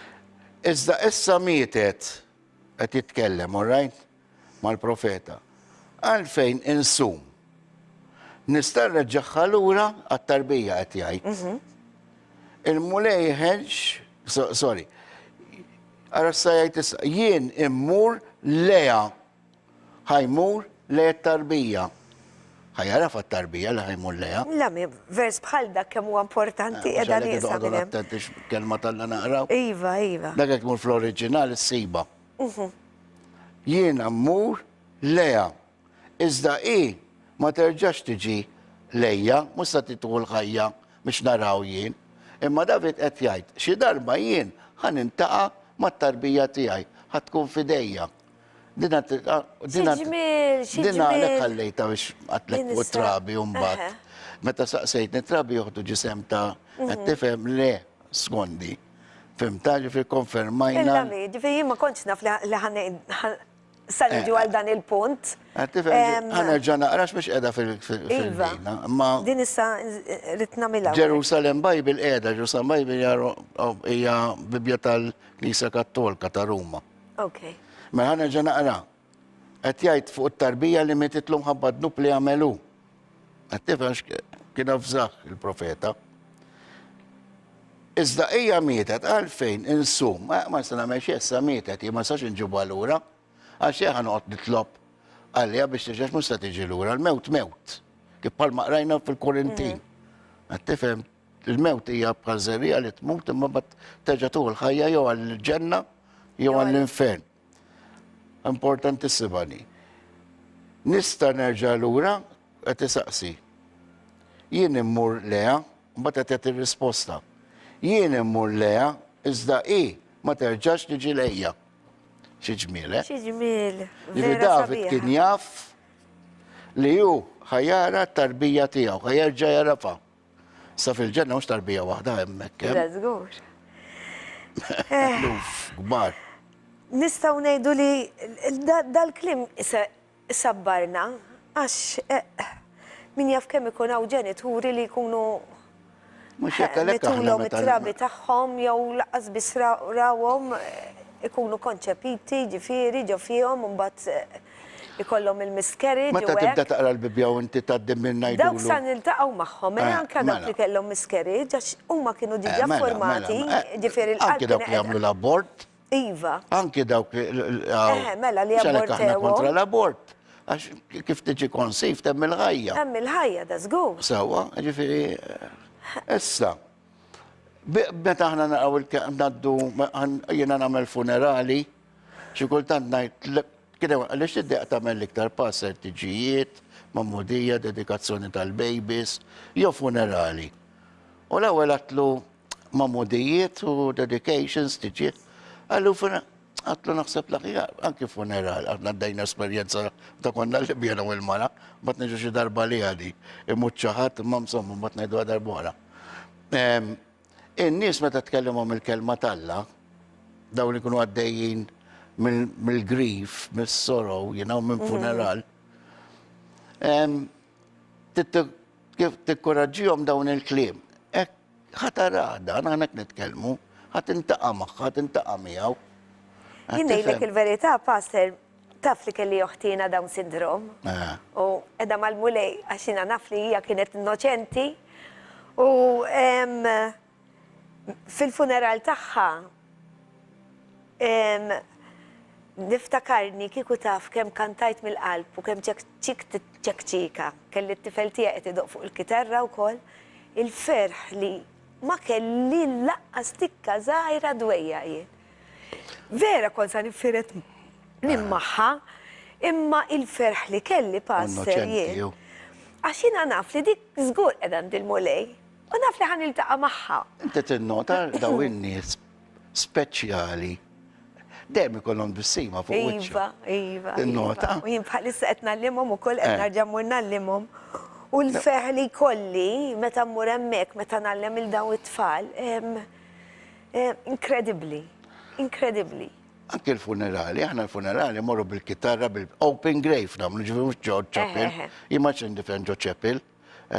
Speaker 3: Iżda issa mietet qed jitkellem, alright? Mal-profeta. Għalfejn insum. Nista' nreġġaħħa lura għat-tarbija qed jgħid. Il-mulej ħelx, sorry, għara s-sajajt jien immur leja, ħajmur leja tarbija. ħajjaraf għat-tarbija li ħajmur leja.
Speaker 2: Lami, vers bħal dak kemm huwa importanti qiegħda nieqsa minn hemm.
Speaker 3: Attentix kelma tal-la naqraw.
Speaker 2: Iva, iva.
Speaker 3: Dak jekk mur fl-oriġinal s-siba. Jien ammur leja. Iżda ma terġax tiġi lejja, musta titħu l-ħajja biex naraw jien. Imma David qed jgħid, xi darba jien ħan intaqa' mat-tarbija tiegħi, ħatkun fidejja. Dina
Speaker 2: Xiġmil,
Speaker 3: għalek ħallejta biex għatlek u trabi un-bat. Meta saqsejtni trabi joħdu ġisem ta' għattifem le skondi. Fimta ġifir konfermajna.
Speaker 2: Lami, ġifiri jien ma kontx naf li sal-ġu għal dan il-punt.
Speaker 3: Għattifem ħanerġa naqrax biex edha fil-dina.
Speaker 2: Din issa ritna mila.
Speaker 3: Jerusalem Bible edha, Jerusalem Bible hija Bibja tal-Knisa Kattolika ta' Ruma.
Speaker 2: Okay.
Speaker 3: Ma ħana ġana għara, għet jgħid fuq it-tarbija li metitlum ħabbad nup li għamelu. Għet tifrax kien afżax il-profeta. Iżda ija mietet, għalfejn, insum, ma s-sana meċi essa mietet, jima sax nġubu għal-ura, għax jgħan għot nitlob għalija biex tiġax musta tiġi l-ura, l-mewt mewt, kif pal maqrajna fil-Korintin. Għet tifem, il-mewt hija bħal-zerija li t-mut, imma bat teġatu l-ħajja jew għal-ġenna, jew għall-infern. Importantissima ni. Nista nerġa' lura qed isaqsi. Jien immur leha, mbagħad qed jagħti risposta. Jien immur leha, iżda ma terġax tiġi lejja. Xi ġmiel,
Speaker 2: Xiġmil.
Speaker 3: David kien jaf li hu ħajara t-tarbija tiegħu, ħajerġa' jarafha. Sa fil-ġenna mhux tarbija waħda hemmhekk.
Speaker 2: Żgur.
Speaker 3: Kbar.
Speaker 2: Nistaw nejdu li dal-klim sabbarna, għax min jaf kemm ikun hawn ġenituri li jkunu mitulhom it-trabi tagħhom jew laqas biss rawhom ikunu konċepiti, ġifieri ġo fihom u mbagħad ikollhom il-miscarriage.
Speaker 3: Meta tibda taqra l-Bibja u inti tgħaddim minn ngħidulu.
Speaker 2: Dawk sa niltaqgħu magħhom, anke dawk li kellhom miscarriage għax huma kienu diġà formati, ġifieri l-qalb.
Speaker 3: Anke dawk li jagħmlu l-abort.
Speaker 2: Iva.
Speaker 3: Anki dawk
Speaker 2: mela li abortew.
Speaker 3: kontra l-abort. Għax kif tiġi konsif temm il-ħajja.
Speaker 2: Temm il-ħajja, da żgur.
Speaker 3: Sawa, ġifiri, issa. Meta ħna naqaw naddu, jena namel funerali, xi kultant ngħid, kien għaliex tiddeq tagħmel l-iktar passer tiġijiet, mammudija, dedikazzjoni tal-babies, jew funerali. U l-ewwel għatlu mammudijiet u dedications tiġijiet. Għallu għatlu naħseb l-ħjar, anki funeral, għadna d-dajna esperienza ta' konna l-Libjana u l-Mara, bat neġu xie darba li għadi, immuċċaħat, ma' msommu, bat nejdu darba għara. In-nies meta tkellimhom il-kelma talla, daw li kunu għaddejjin mill-grief, mill-sorrow, minn funeral, kif tikkoraġġihom dawn il-kliem. Ħatarada, għanek nitkellmu, ħat intaqa' magħha, ħat intaqa' miegħu.
Speaker 2: Jinnejlek il-verità, Pastor, taf li kelli uħtina Down syndrome. U edha mal-mulej, għaxina naf li hija kienet innoċenti. U fil-funeral tagħha niftakarni kieku taf kemm kantajt mill-qalb u kemm ċekċika. Kelli t-tifel tiegħi qed idoq fuq il-kitarra wkoll. Il-ferħ li ma kelli laqqas tikka żgħira dwejja jien. Vera kont sa nifiret nimmaħħa, imma il-ferħ li kelli passer jien. Għaxina naf li dik żgur qiegħda dil-mulej u naf li ħan iltaqa' magħha.
Speaker 3: Inti tinnota daw in-nies speċjali dejjem ikollhom bissima fuq wiċċhom.
Speaker 2: Iva.
Speaker 3: Tinnota?
Speaker 2: U jien bħalissa qed nallimhom ukoll qed narġa' mmur nallimhom. U l-ferħ li kolli meta mmur hemmhekk meta nallem il dawn it-tfal, incredibly.
Speaker 3: Anke l-funerali, aħna l-funerali morru bil-kitarra, bil-open grave namlu ġivi mux George Chapel. Imaċin difen George Chapel.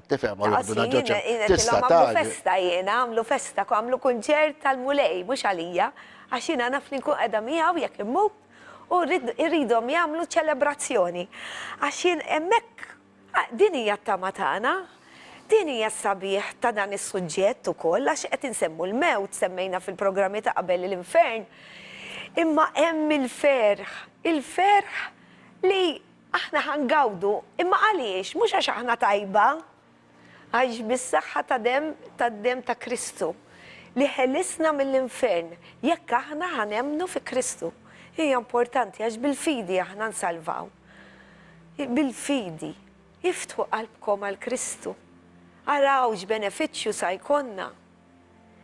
Speaker 3: Tifem, għallu George Chapel. Tista
Speaker 2: għamlu festa jena, għamlu festa, għamlu kunċert tal-mulej, mux għalija, għaxina naf li nkun għedha miegħu jekk immut u irridhom jagħmlu ċelebrazzjoni. Għaxin emmek, din hija t-tama tagħna, din hija s-sabiħ ta' dan is-suġġett ukoll għax qed insemmu l-mewt semmejna fil-programmi ta' qabel l-infern. Imma hemm il-ferħ li aħna ħangawdu, imma għaliex, mhux għax aħna tajba, għax bis-saħħa ta' dem ta' Kristu li ħellisna mill-infern, jekk aħna ħanemnu fi Kristu. Hija importanti għax bil-fidi aħna nsalvaw. Bil-fidi, jiftħu qalbkom għal Kristu. Arawx benefiċċju sa jkollna.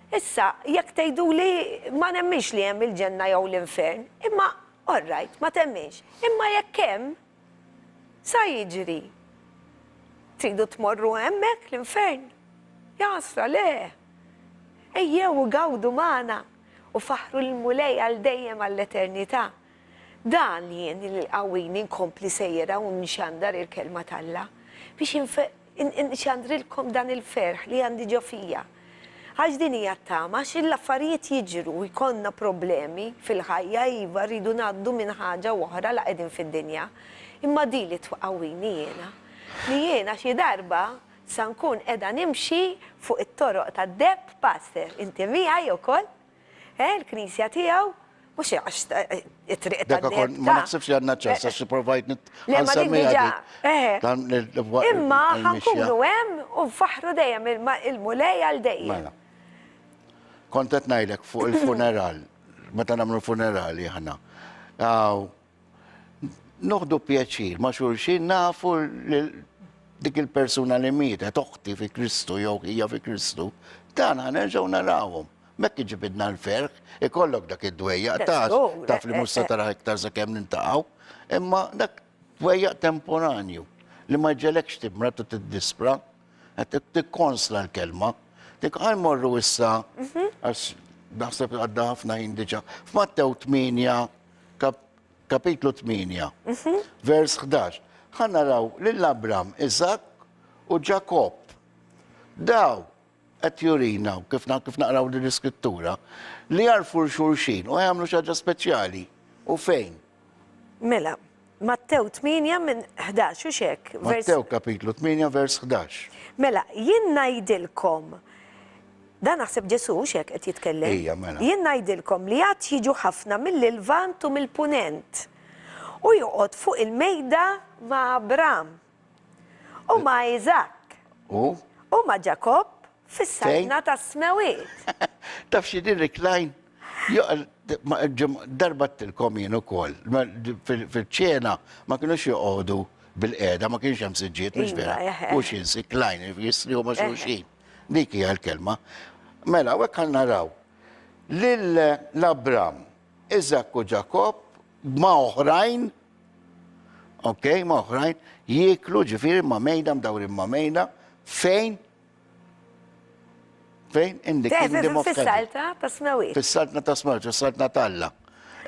Speaker 2: Issa, jekk tgħidu li ma nemmix li hemm il-ġenna jew l-infern, imma all right, ma temmix. Imma jekk hemm, sa jiġri. Tridu tmorru hemmhekk l-infern. Jasra le. Ejjew gawdu magħna u faħru l-mulej għal dejjem għall-eternità. Dan li jien il-qawwini nkompli sejjera u nxandar il-kelma talla biex nxandrilkom dan il-ferħ li għandi ġo fija. Għax din hija t-tama, għax l-affarijiet jiġru jkollna problemi fil-ħajja iva rridu ngħaddu minn ħaġa oħra la qegħdin fid-dinja. Imma di li twaqawini jiena. Li jiena xi darba sa nkun qiegħda nimxi fuq it-toroq tad-deb Pastor. Inti miegħi wkoll? Il-Knisja tiegħu mhux għax it-triq tad-deb.
Speaker 3: Ma naħsibx li għandna ċans għax provajt
Speaker 2: Imma ħankunu hemm u faħru dejjem il-mulej għal dejjem.
Speaker 3: Kontet ngħidlek fuq il-funeral, meta nagħmlu funerali aħna. Noħdu pjaċir ma' xulxin nafu dik il-persuna li mietet toħti fi Kristu jew hija fi Kristu, dan ħanerġgħu narawhom. Mekk iġibidna l-ferħ, ikollok dak id-dwejja, taf li mhux se tara iktar sakemm nintaqgħu, imma dak dwejja temporanju li ma ġelekx tibra tu tiddispra, qed tikkonsla l-kelma. Dik morru issa, għax naħseb għadda ħafna jindiġa, f'Mattew 8, kapitlu 8, vers 11, ħannaraw lill-Abram, Iżak u Ġakob. Daw qed jurinaw kif naqraw din l-iskrittura li jarfu l-xulxin u jagħmlu xi ħaġa speċjali. U fejn?
Speaker 2: Mela, Mattew 8 minn 11 u xek.
Speaker 3: Mattew kapitlu 8 vers 11.
Speaker 2: Mela, jien ngħidilkom, dan naħseb Ġesu xek qed jitkellem.
Speaker 3: Ejja, mela.
Speaker 2: Jien ngħidilkom li għad jiġu ħafna mill-Lvant u mill-Punent u joqgħod fuq il-mejda ma' Abram u ma' Iżak
Speaker 3: U
Speaker 2: ma' Ġakob fis-sajna ta' smewiet.
Speaker 3: taf xi din Riklajn? Darba tilkom jien ukoll. Fil-ċena ma kienux joqogħdu bil-qiegħda, ma kienx hemm siġġiet mhux vera. U xinsi klajn jisri huma xulxin. Dik hija l-kelma. Mela, hekk għal naraw. L-Abram, Iżak u Ġakob ma' oħrajn, okej, ma' oħrajn, jieklu ġifieri ma' mejda mdawrin ma' mejda, fejn? Fejn? In the kingdom of heaven.
Speaker 2: Fis-salta ta' smewiet.
Speaker 3: Fis-saltna ta' smewiet, fis-saltna talla.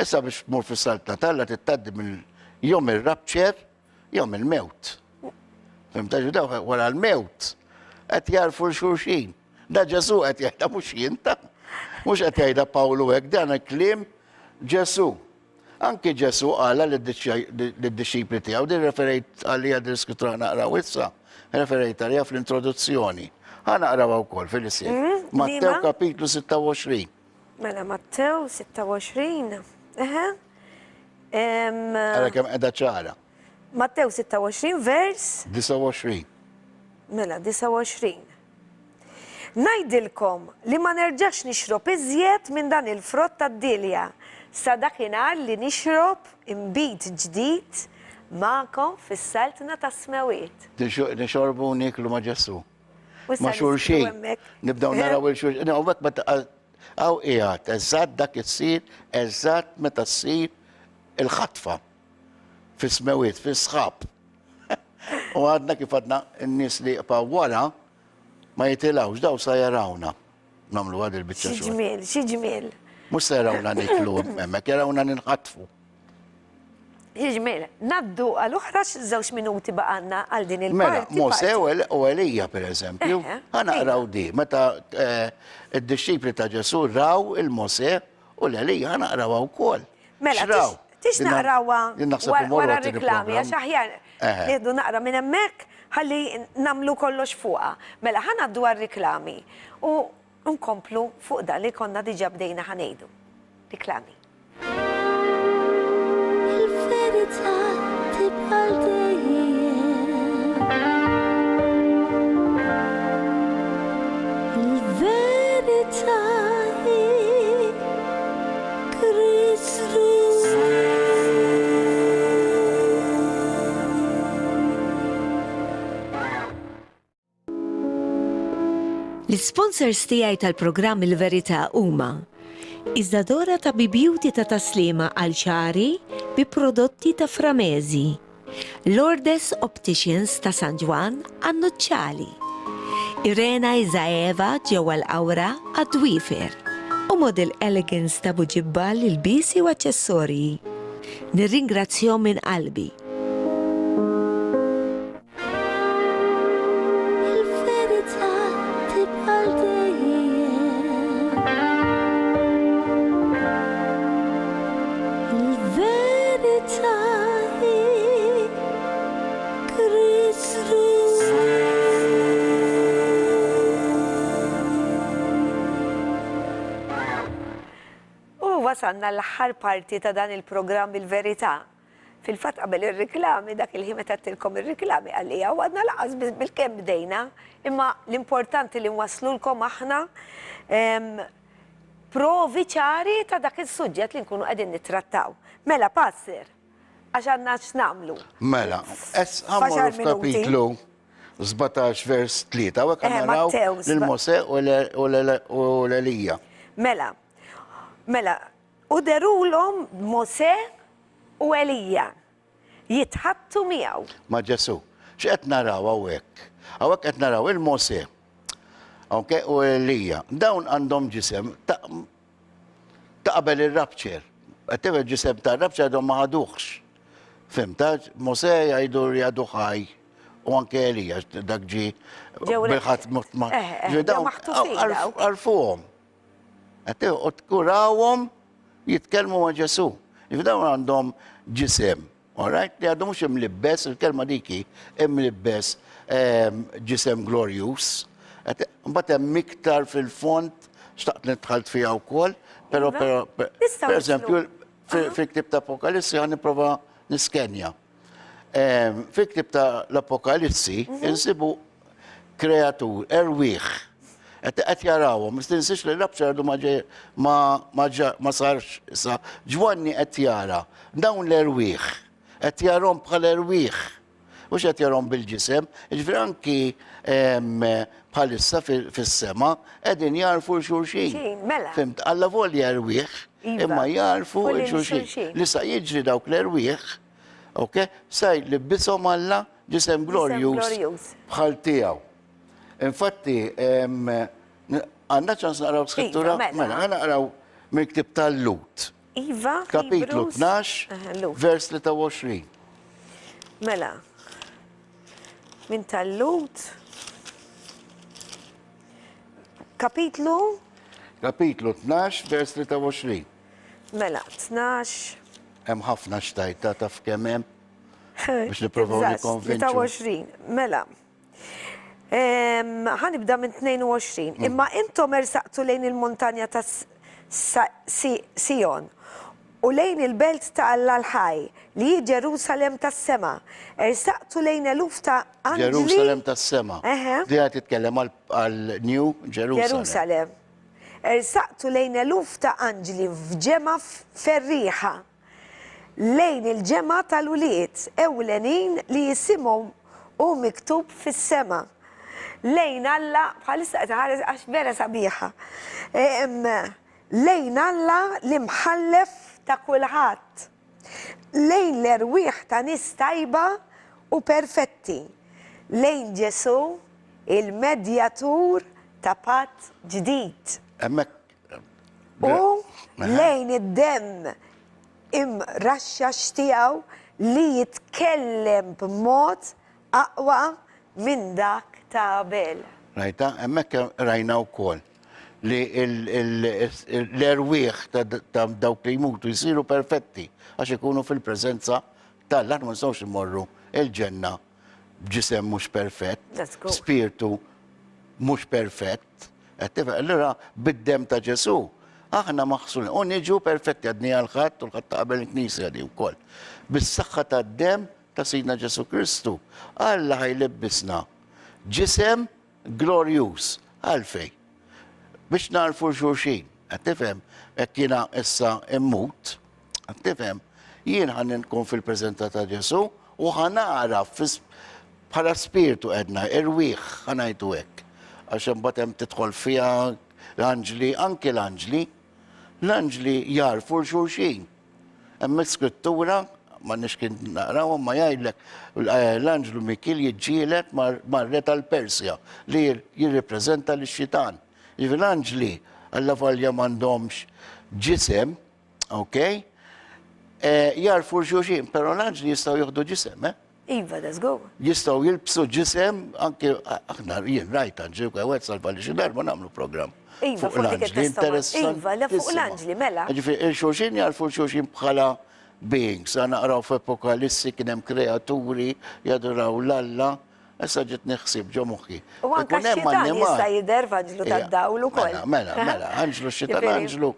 Speaker 3: Issa biex tmur fis-saltna talla tittaddi mill-jom il-rabċer, jom il-mewt. Fimtaġu daw wara l-mewt. Qed jarfu l-xulxin. Da Ġesu qed jgħidha mhux jinta. Mux qed jgħidha Pawlu hekk, dan il-kliem Ġesu. Anki Ġesu qala lid-disċipli tiegħu, din referejt għalija d-iskrittura naqraw issa, referejt għalija fl-introduzzjoni. Naqraw wkoll fil-isir. Mattew
Speaker 2: Nima?
Speaker 3: kapitlu 26.
Speaker 2: Mela, Mattew 26.
Speaker 3: Għara kemm qiegħda ċara.
Speaker 2: Mattew 26, vers
Speaker 3: 29.
Speaker 2: mela 29. Najdilkom li ma nerġax nixrob iżjed minn dan il-frott tad-dilja sa dakinhar li nixrob imbit ġdid ma'kom fis-saltna ta' smewiet.
Speaker 3: Nixorbu niklu ma' Ġesu.
Speaker 2: U issa
Speaker 3: Ma' xulxin.
Speaker 2: nisimgħu hemmhekk.
Speaker 3: Nibdaw naraw il-xulxin. Għawek għaw qiegħed, eżatt dak issir, eżatt meta ssir il-ħatfa. Fis-smewiet, fis-sħab. U għadna kif għadna n-nies li pa' wara ma jitilawx, daw sa jarawna. Namlu għad il-bicċa
Speaker 2: Xi
Speaker 3: xogħol.
Speaker 2: ġmiel, xi ġmiel.
Speaker 3: Mux se jarawna niklu hemmhekk, jarawna ninħatfu.
Speaker 2: Xi ġmiel. Naddu għal-oħra żewġ minuti baqanna għal din
Speaker 3: Mela,
Speaker 2: il-parti.
Speaker 3: Mose u Elija, per eżempju, ħanaqraw di. Meta id-disċipli ta' Ġesu raw il-Mose u l-Elija ħanaqraw wkoll.
Speaker 2: Mela,
Speaker 3: Xraw?
Speaker 2: tix naqrawa
Speaker 3: Din naħseb
Speaker 2: wara
Speaker 3: imorru
Speaker 2: reklami, għax aħjar nieħdu naqra minn hemmhekk ħalli namlu kollox fuqha. Mela ħanaddu għar-reklami u nkomplu fuq dan li konna diġà bdejna ħanejdu. Reklami.
Speaker 4: Il-verità tibqa' dejjem. Il-verità hi Kristus.
Speaker 1: L-sponsors tiegħi tal-programm Il-Verità huma Iżdadora ta' Beauty ta' taslima għal ċari bi prodotti ta' Framezi, Lourdes Opticians ta' San Juan għannuċċali, Irena Izaeva ġewwa l-Awra għad-Dwifer u Model Elegance ta' Buġibbal il-bisi u aċċessorji. Nirringrazzjahom minn qalbi.
Speaker 4: Il-verità tibqa' dejjem. Il-verità hi Kristus.
Speaker 2: U wasanna l-aħħar parti ta' dan il-programm Il-Verità. Fil-fatt qabel ir-reklami, dak il-ħimet għattilkom ir-reklami għalija, u għadna laqas bil-kem bdejna, imma l-importanti li nwaslulkom aħna provi ċari ta' dak il-suġġett li nkunu għedin nittrattaw. Mela, passer, għax għanna x'namlu.
Speaker 3: Mela, għammur
Speaker 2: Faxar minuti.
Speaker 3: f'kapitlu 17 vers 3, għawek għamaraw
Speaker 2: Mattew,
Speaker 3: l-Mose u l-Elija.
Speaker 2: Mela, u derulhom Mose u Elija jitħattu miegħu.
Speaker 3: Ma' Ġesu. X'qed naraw hawnhekk? Hawnhekk qed naraw il-Mose. Okay, u Elija. Dawn għandhom ġisem ta' qabel ir-rabċer. Qed tibgħet ġisem ta' rabċer għadhom ma ħaduhx. Fimtax, Mose jgħidu li għadu ħaj u anke Elija dak ġi bil-ħadd
Speaker 2: ġew maħtufin daw.
Speaker 3: għarfuhom. Qed tkurawhom jitkellmu ma' Ġesu. Dawn għandhom ġisem, all right? Li għadhom mhux imlibbes, il-kelma diki imlibbes ġisem glorious. Mbagħad hemm iktar fil-font xtaqt nidħalt fiha wkoll, però per eżempju fil-ktib ta' Apokalissi ħan nipprova niskenja. Fil-ktib ta' l-Apokalissi insibu kreatur, erwieħ. Qed jarawhom, ma tinsix li l-rabċer għadu ma sarx issa. Ġwanni qed jara, dawn l-erwieħ, qed jarahom bħal erwieħ. Mhux qed jarahom bil-ġisem, jiġifieri anki bħalissa fis-sema qegħdin jarfu l-xulxin.
Speaker 2: Mela.
Speaker 3: Fimt, alla volja erwieħ, imma jarfu l-xulxin. Li sa jiġri dawk l-erwieħ, ok, sa jlibbishom Alla ġisem glorious bħal tiegħu. Infatti, għanna ċans naqraw skrittura, mela, għanna naqraw minn ktib tal-Lut.
Speaker 2: Iva,
Speaker 3: Kapitlu 12, vers 23.
Speaker 2: Mela, minn tal-Lut. Kapitlu
Speaker 3: Kapitlu 12, vers 23.
Speaker 2: Mela, 12.
Speaker 3: Hemm ħafna xtajta taf kemm hemm biex nipprovaw
Speaker 2: Eżatt,
Speaker 3: nikkonvinċu.
Speaker 2: 23. Mela. Ħanibda minn 22. Imma intom ersaqtu lejn il-montanja ta' Sion u lejn il-belt ta' Alla-l-ħaj li hi Ġerusalem tas-sema. Ersaqtu lejn eluf ta' anġli.
Speaker 3: Ġerusalem tas-sema.
Speaker 2: Eħe.
Speaker 3: Di għad titkellem għal New Jerusalem.
Speaker 2: Ġerusalem. Ersaqtu lejn eluf ta' anġli f'ġema ferriħa lejn il-ġema tal-uliet ewlenin li jisimhom u miktub fis-sema. Lejn Alla, bħalissa tħares għax vera sabiħa. Lejn Alla li mħallef ta' kulħadd. Lejn l-erwieħ ta' nies tajba u perfetti. Lejn Ġesu il-medjatur ta' patt ġdid.
Speaker 3: Hemmhekk.
Speaker 2: U lejn id-dem imraxxax tiegħu li jitkellem b'mod aqwa minn dak ta' Abel.
Speaker 3: Rajta, hemmhekk rajna wkoll li l-erwieħ ta' dawk li jmutu jsiru perfetti għax ikunu fil-preżenza tal-Alla ma nistgħux immorru il-ġenna b'ġisem mhux perfett,
Speaker 2: Let's go.
Speaker 3: spiritu mhux perfett. Allura bid-dem ta' Ġesu aħna maħsulin, u niġu perfetti għadni għal-ħadd u l-ħadd ta' qabel il-Knisja di wkoll. Bis-saħħa tad-dem ta' Sidna Ġesu Kristu, Alla ħajlebbisna ġisem glorjus għalfej. Biex narfu xulxin, għattifem, jekk jiena issa immut, għattifem, jien ħan nkun fil-preżenta ta' Ġesu u ħanara bħala spiritu għedna, irwieħ ħanajtu hekk. Għax imbagħad hemm tidħol fiha l-anġli, anke l-anġli jarfu xulxin. Hemm skrittura ma nix kien naqraw ma jgħidlek l-anġlu Mikil jiġġielet mar-re tal-Persja li jirrepreżenta l-xitan. L-anġli għalla valja m'għandhomx ġisem, ok? Jarfu xulxin, pero l-anġli jistgħu jieħdu ġisem,
Speaker 2: Iva, let's go.
Speaker 3: Jistgħu jilbsu ġisem, anke aħna jien rajt anġli u għawet salvali xi darba nagħmlu programm.
Speaker 2: Iva,
Speaker 3: Fuq l-anġli interessanti.
Speaker 2: Iva, la fuq l-anġli, mela.
Speaker 3: Il-xulxin jarfu xulxin bħala beings, għana qraw f'Apokalissi kien hemm kreaturi jaduraw l-Alla, issa ġiet neħsib ġo moħħi.
Speaker 2: U anka x-xitan jista' jidher f'anġlu tad-dawl ukoll.
Speaker 3: Mela, anġlu x-xitan, anġlu.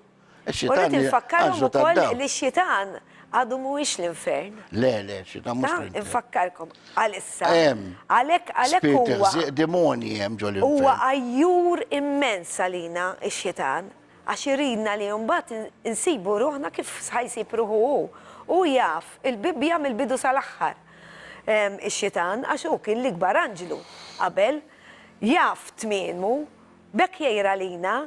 Speaker 2: Urrid infakkarhom ukoll li x-xitan għadu mhuwiex l-infern.
Speaker 3: Le, xitan mhux l-infern.
Speaker 2: Infakkarkom għalissa.
Speaker 3: Għalhekk huwa. Demoni hemm ġo l-infern.
Speaker 2: Huwa għajjur immens għalina x-xitan, għax iridna li mbagħad insibu ruħna kif ħajsib ruħu hu. U jaf, il-bib jagħmel bidu sal-aħħar. Ix-xitan għax hu kien l-ikbar anġlu qabel jaf tmienmu bekk jgħira lina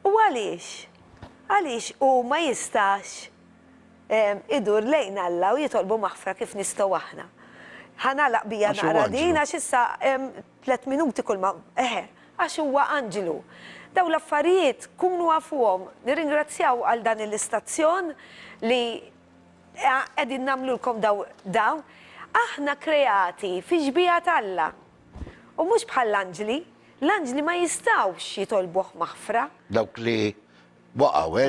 Speaker 2: u għaliex u ma jistax idur lejn Alla u jitolbu maħfra kif nistgħu aħna. Ħanalaq bija
Speaker 3: Għax huwa
Speaker 2: naqra
Speaker 3: anġlu.
Speaker 2: din għax issa 3 minuti kull ma għax huwa anġlu. Daw l-affarijiet kunu għafuhom, nirringrazzjaw għal dan l-istazzjon li qegħdin nagħmlulkom dawn. Aħna kreati fi ġbija Alla. U mhux bħal l-anġli. L-anġli ma jistawx jitolbuh maħfra.
Speaker 3: Dawk li waqgħu,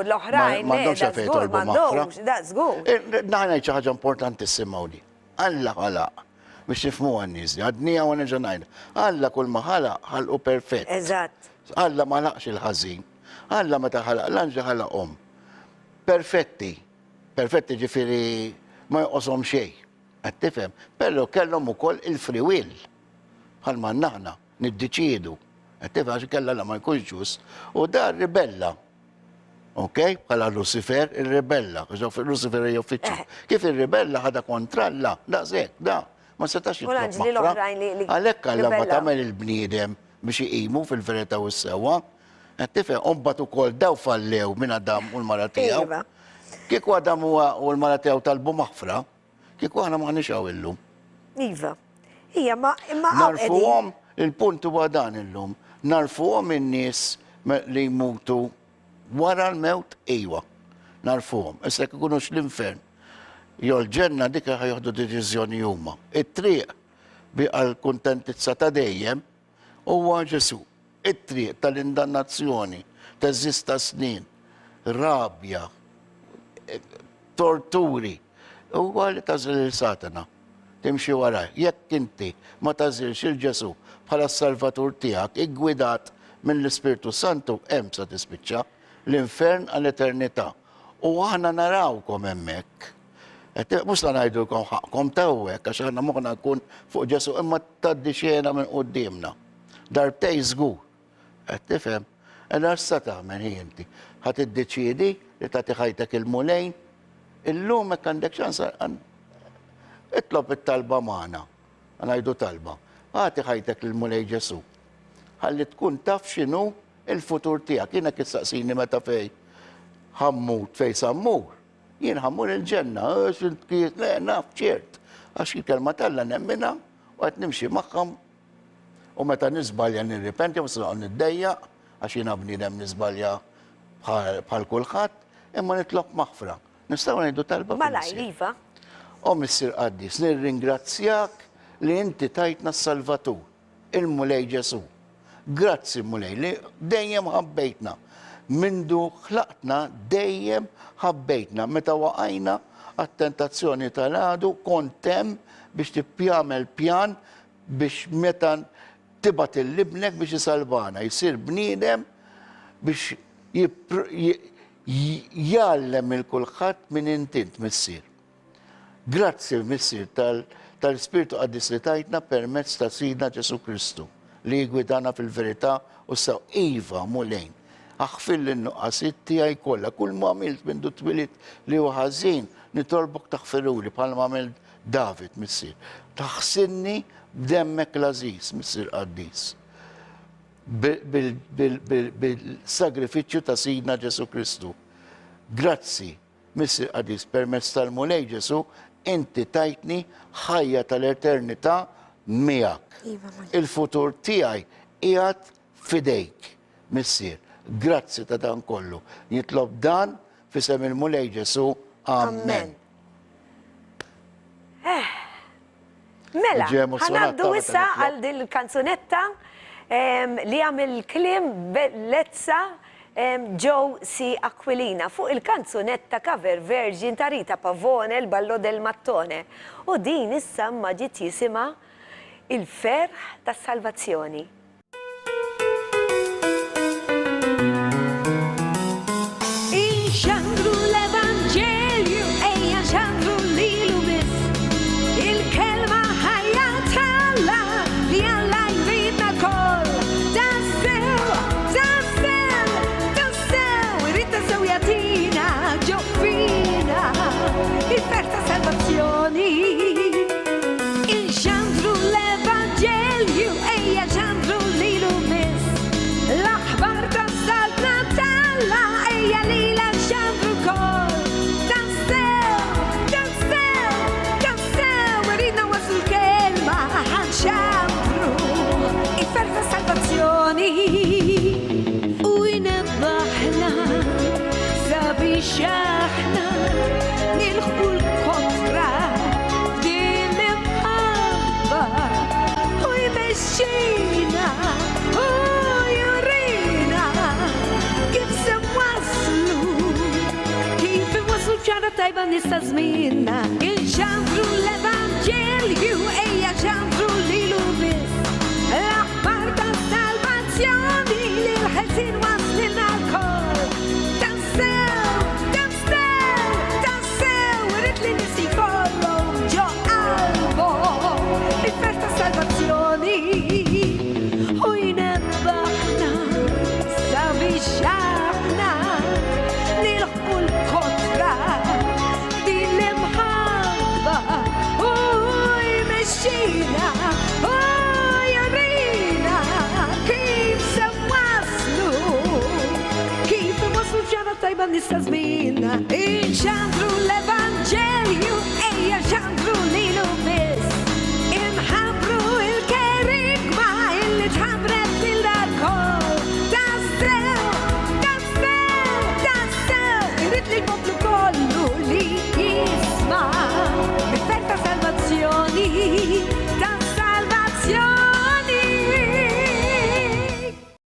Speaker 2: l-oħrajn,
Speaker 3: m'għandhomx għalfejn jitolbu maħfra.
Speaker 2: that's good.
Speaker 3: Naħna xi ħaġa importantissima hawn. Alla ħalaq biex nifhmu għan-nies li għadnija u nerġa' ngħid. Alla kull ma ħalaq ħalqu perfett.
Speaker 2: Eżatt.
Speaker 3: Alla ma ħalaqx il-ħażin. Alla meta ħalaq l-anġli ħalaqhom. Perfetti. Perfetti ġifieri ma joqoshom xejn. Qed tifhem? Però kellhom ukoll il-free will. Bħalma naħna niddeċiedu. Qed tifhem għax kellha la ma jkunx ġust u dar ribella. Ok? Bħala Lucifer ir-ribella, Lucifer hija uffiċċju. Kif ir-ribella ħada kontra Alla, daqshekk, da. Ma setax
Speaker 2: U l-anġli l-oħrajn li
Speaker 3: għalhekk Alla ma
Speaker 2: ribella.
Speaker 3: tagħmel il-bniedem biex iqimu fil-verità u s-sewwa. Qed tifhem u mbagħad ukoll daw fallew minn Adam u l-mara tiegħu.
Speaker 2: Iva.
Speaker 3: Kieku Adam u l-mara tiegħu talbu maħfra, kieku aħna ma nixaw illum.
Speaker 2: Iva. Hija ma imma
Speaker 3: Narfuhom, il-punt huwa dan illum, narfuhom in-nies li jmutu wara l-mewt ejwa. Narfuhom. Issa jekk ikunux l-infern. Jew l-ġenna dik ħajħdu deċiżjoni huma. It-triq bi għal kuntentizza ta' dejjem huwa Ġesu. it-triq tal-indannazzjoni, teżista snin, rabja, torturi, u għalli tażil il-Satana, timxi waraj. Jekk inti ma tażilx il-Ġesu bħala s-Salvatur tiegħek, iggwidat minn l-Ispirtu Santu, hemm sa tispiċċa l-infern għall-eternità. U aħna narawkom hemmhekk. Mux ta' ngħidulkom ħaqkom tawwek, għax aħna moħna nkun fuq Ġesu imma tgħaddi xena minn qudiemna. Darbtej żgur. Qed tifhem? Illa issa tagħmel hi inti. Ħadd iddeċiedi li tagħti ħajtek il-mulejn, illum hekk għandek ċans itlob it-talba magħna. Ngħidu talba. Ħati ħajtek il-mulej Ġesu. Ħalli tkun taf x'inhu il-futur tiegħek. Jiena kissaqsini meta fej ħammut fej sammur. Jien ħammur il-ġenna, le naf ċert. Għax il-kelma Alla nemmina u qed nimxi magħhom. U meta nisbalja nirripenti, u s-saqqa niddejjaq, għax jiena bniedem nisbalja bħal kulħadd, imma nitlob maħfra. Nistgħu ngħidu talba
Speaker 2: Malaj, Iva.
Speaker 3: O Missir Qaddis, nirringrazzjak li inti tajtna s-Salvatur, il-Mulej Ġesu. Grazzi Mulej li dejjem ħabbejtna. Mindu ħlaqtna dejjem ħabbejtna. Meta waqajna għat-tentazzjoni tal-għadu kontem biex tippjamel pjan biex meta tibat il-libnek biex jisalvana. Jisir bniedem biex jallem il-kulħadd minn intint Missir. Grazzi Missir tal-Spiritu Qaddis li tajtna permezz ta' Sidna Ġesu Kristu li jgwidana fil-verità u saw Iva Mulejn. Aħfil l-nuqqasit tiegħi kollha, kull ma għamilt minn twilit li huwa ħażin, nitolbok taħfiruli bħalma għamil David Missir. Taħsinni b'demmek l-Aziz Missir Qaddis. Bil-sagrifiċċju ta' Sidna Ġesu Kristu. Grazzi Missir Qaddis permezz tal-Mulej Ġesu inti tajtni ħajja tal-eternità miegħek. Il-futur tiegħi qiegħed fidejk, Missir. Grazzi ta' dan kollu. Jitlob dan fisem il-Mulej Ġesu. Amen.
Speaker 2: Mela, ħanaddu issa għal din il-kanzunetta li għamil klim bellezza Joe C. Aquilina fuq il-kanzunetta cover Virgin ta' Rita Pavone, il Ballo del Mattone. U din issa ma ġiet jisima il-ferħ tas salvazzjoni.
Speaker 1: Inxandru l-Evanġelju, ejja nxandru lilu biss, il-kelma ħajja talla li Alla jridna l-koll. Tassew, irrid tassew jatina ġo fina il-ferħ ta' salvazzjoni. Inxandru l-Evanġelju, ejja nxandru lilu biss, l-aħbar tas-saltna talla ejja lila nxandru l-koll. Tassew, irridna waslu l-kelma ħanxandru il-ferħ ta' salvazzjoni. U jnebbaħna sabiex aħna nilħu l-kontra din l-imħabba u jmexxina u jurina kif se waslu ċara tajba nista' żminna. Inxandru l-Evanġelju ejja nxandru lilu biss, l-aħbar tas-salvazzjoni li l-ħelsin waslilna l-koll. Tassew, irrid li nies jkollhom ġo qalbhom il-ferħ tas-salvazzjoni. U jnebbaħna sabiex aħna nilħqu l-kontra din l-imħabba u jmexxina u jurina kif se waslu ġara tajba nista' żminna. Inxandru l-Evanġelju